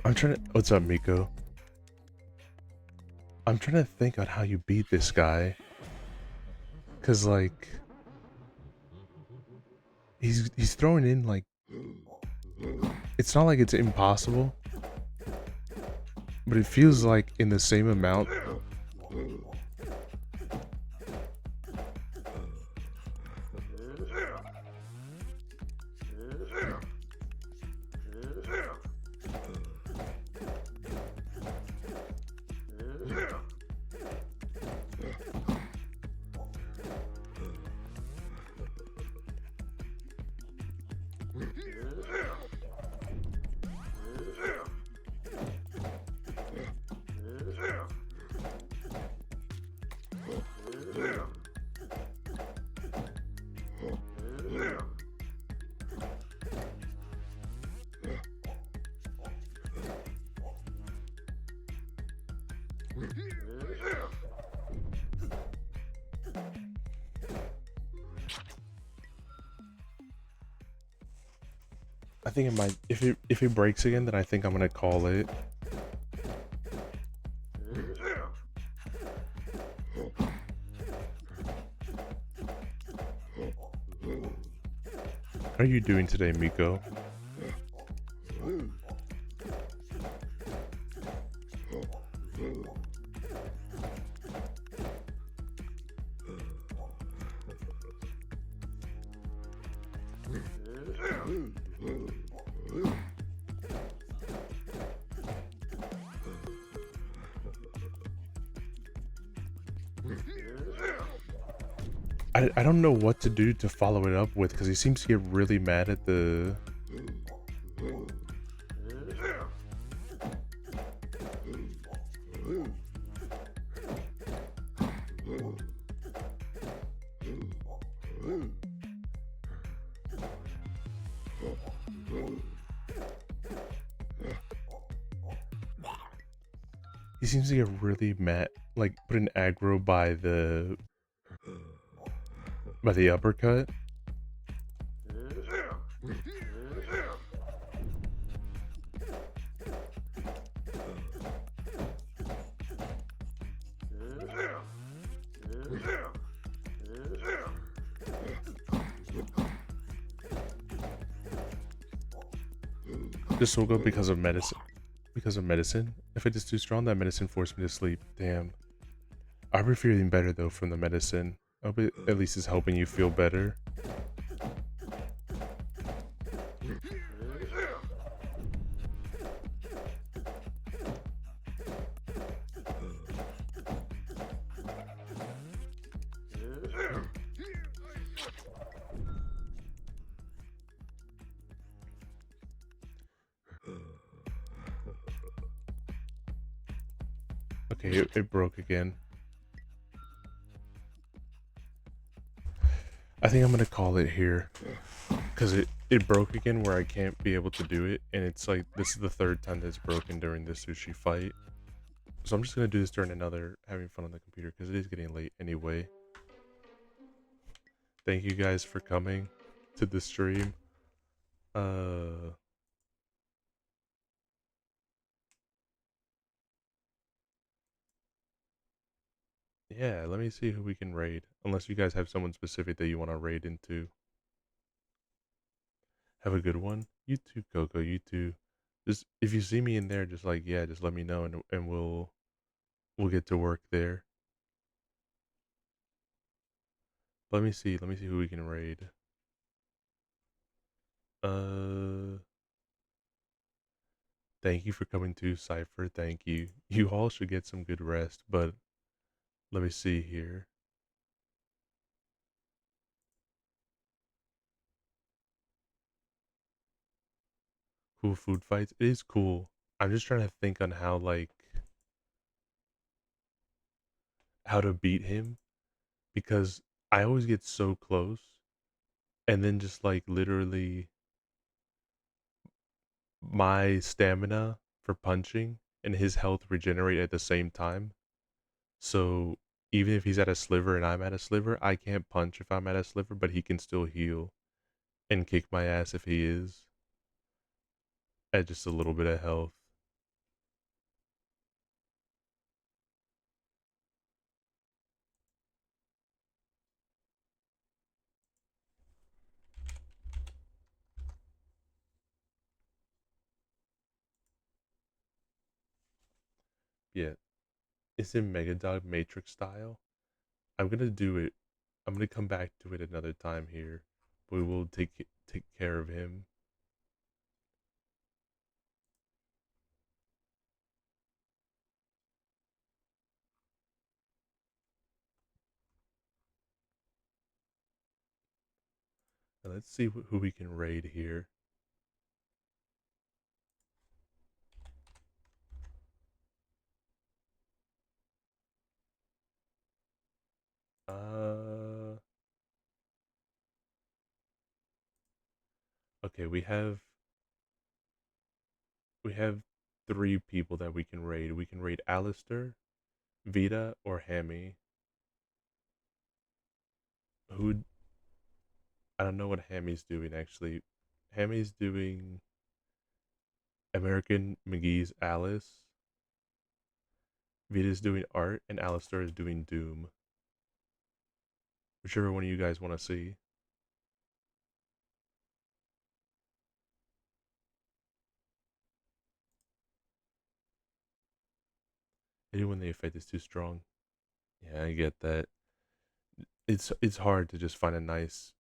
I'm trying to... What's up, Miko? I'm trying to think on how you beat this guy. Cause like... He's throwing in like... It's not like it's impossible. But it feels like in the same amount... I think it might, if it breaks again, then I think I'm gonna call it. How are you doing today, Miko? I don't know what to do to follow it up with because he seems to get really mad at the. He seems to get really mad, like put an aggro by the uppercut. Just woke up because of medicine. Because of medicine? If it is too strong, that medicine forced me to sleep. Damn. I'll be feeling better though from the medicine. I hope it at least is helping you feel better. Okay, it broke again. I think I'm gonna call it here. Because it broke again where I can't be able to do it. And it's like, this is the third time that it's broken during this sushi fight. So I'm just gonna do this during another having fun on the computer because it is getting late anyway. Thank you guys for coming to the stream. Yeah, let me see who we can raid. Unless you guys have someone specific that you want to raid into. Have a good one. You too, Coco. You too. Just if you see me in there, just like just let me know and we'll get to work there. Let me see who we can raid. Thank you for coming to Cypher. Thank you. You all should get some good rest, but let me see here. Cool food fights. It is cool. I'm just trying to think on how to beat him because I always get so close and then just like literally my stamina for punching and his health regenerate at the same time. So even if he's at a sliver and I'm at a sliver, I can't punch if I'm at a sliver, but he can still heal and kick my ass if he is at just a little bit of health. Yeah, it's in Megadog Matrix style. I'm gonna do it. I'm gonna come back to it another time here. We will take care of him. And let's see who we can raid here. Okay, we have 3 people that we can raid. We can raid Alistair, Vita, or Hammy. Who I don't know what Hammy's doing actually. Hammy's doing American McGee's Alice. Vita's doing Art, and Alistair is doing Doom. Whichever one of you guys want to see. Maybe when the effect is too strong. Yeah, I get that. It's hard to just find a nice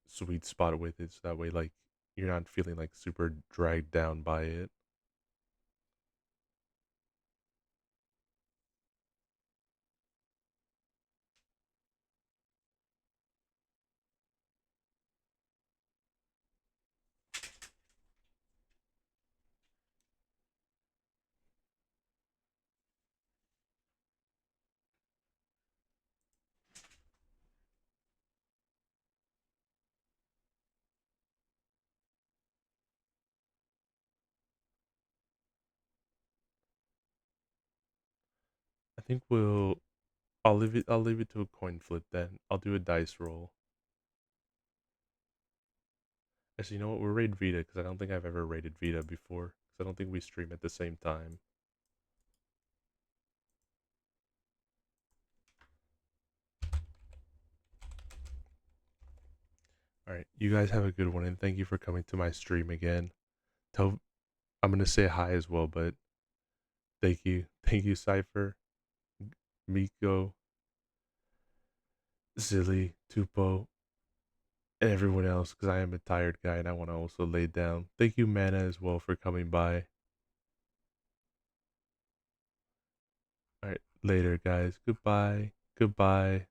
sweet spot with it, so that way like you're not feeling like super dragged down by it. I think I'll leave it to a coin flip then. I'll do a dice roll. Actually, you know what? We'll raid Vita because I don't think I've ever raided Vita before. Because I don't think we stream at the same time. Alright, you guys have a good one, and thank you for coming to my stream again. I'm gonna say hi as well, but thank you. Thank you, Cypher, Miko, Zilly, Tupo, and everyone else, because I am a tired guy and I want to also lay down. Thank you, Mana, as well, for coming by. Alright, later, guys. Goodbye. Goodbye.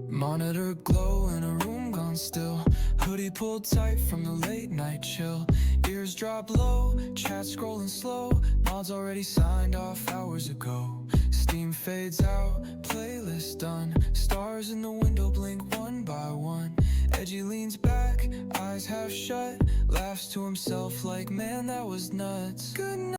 Monitor glow in a room gone still. Hoodie pulled tight from the late night chill. Ears drop low, chat scrolling slow. Mods already signed off hours ago. Steam fades out, playlist done. Stars in the window blink one by one. Edgey leans back, eyes half shut. Laughs to himself like, man, that was nuts. Good night.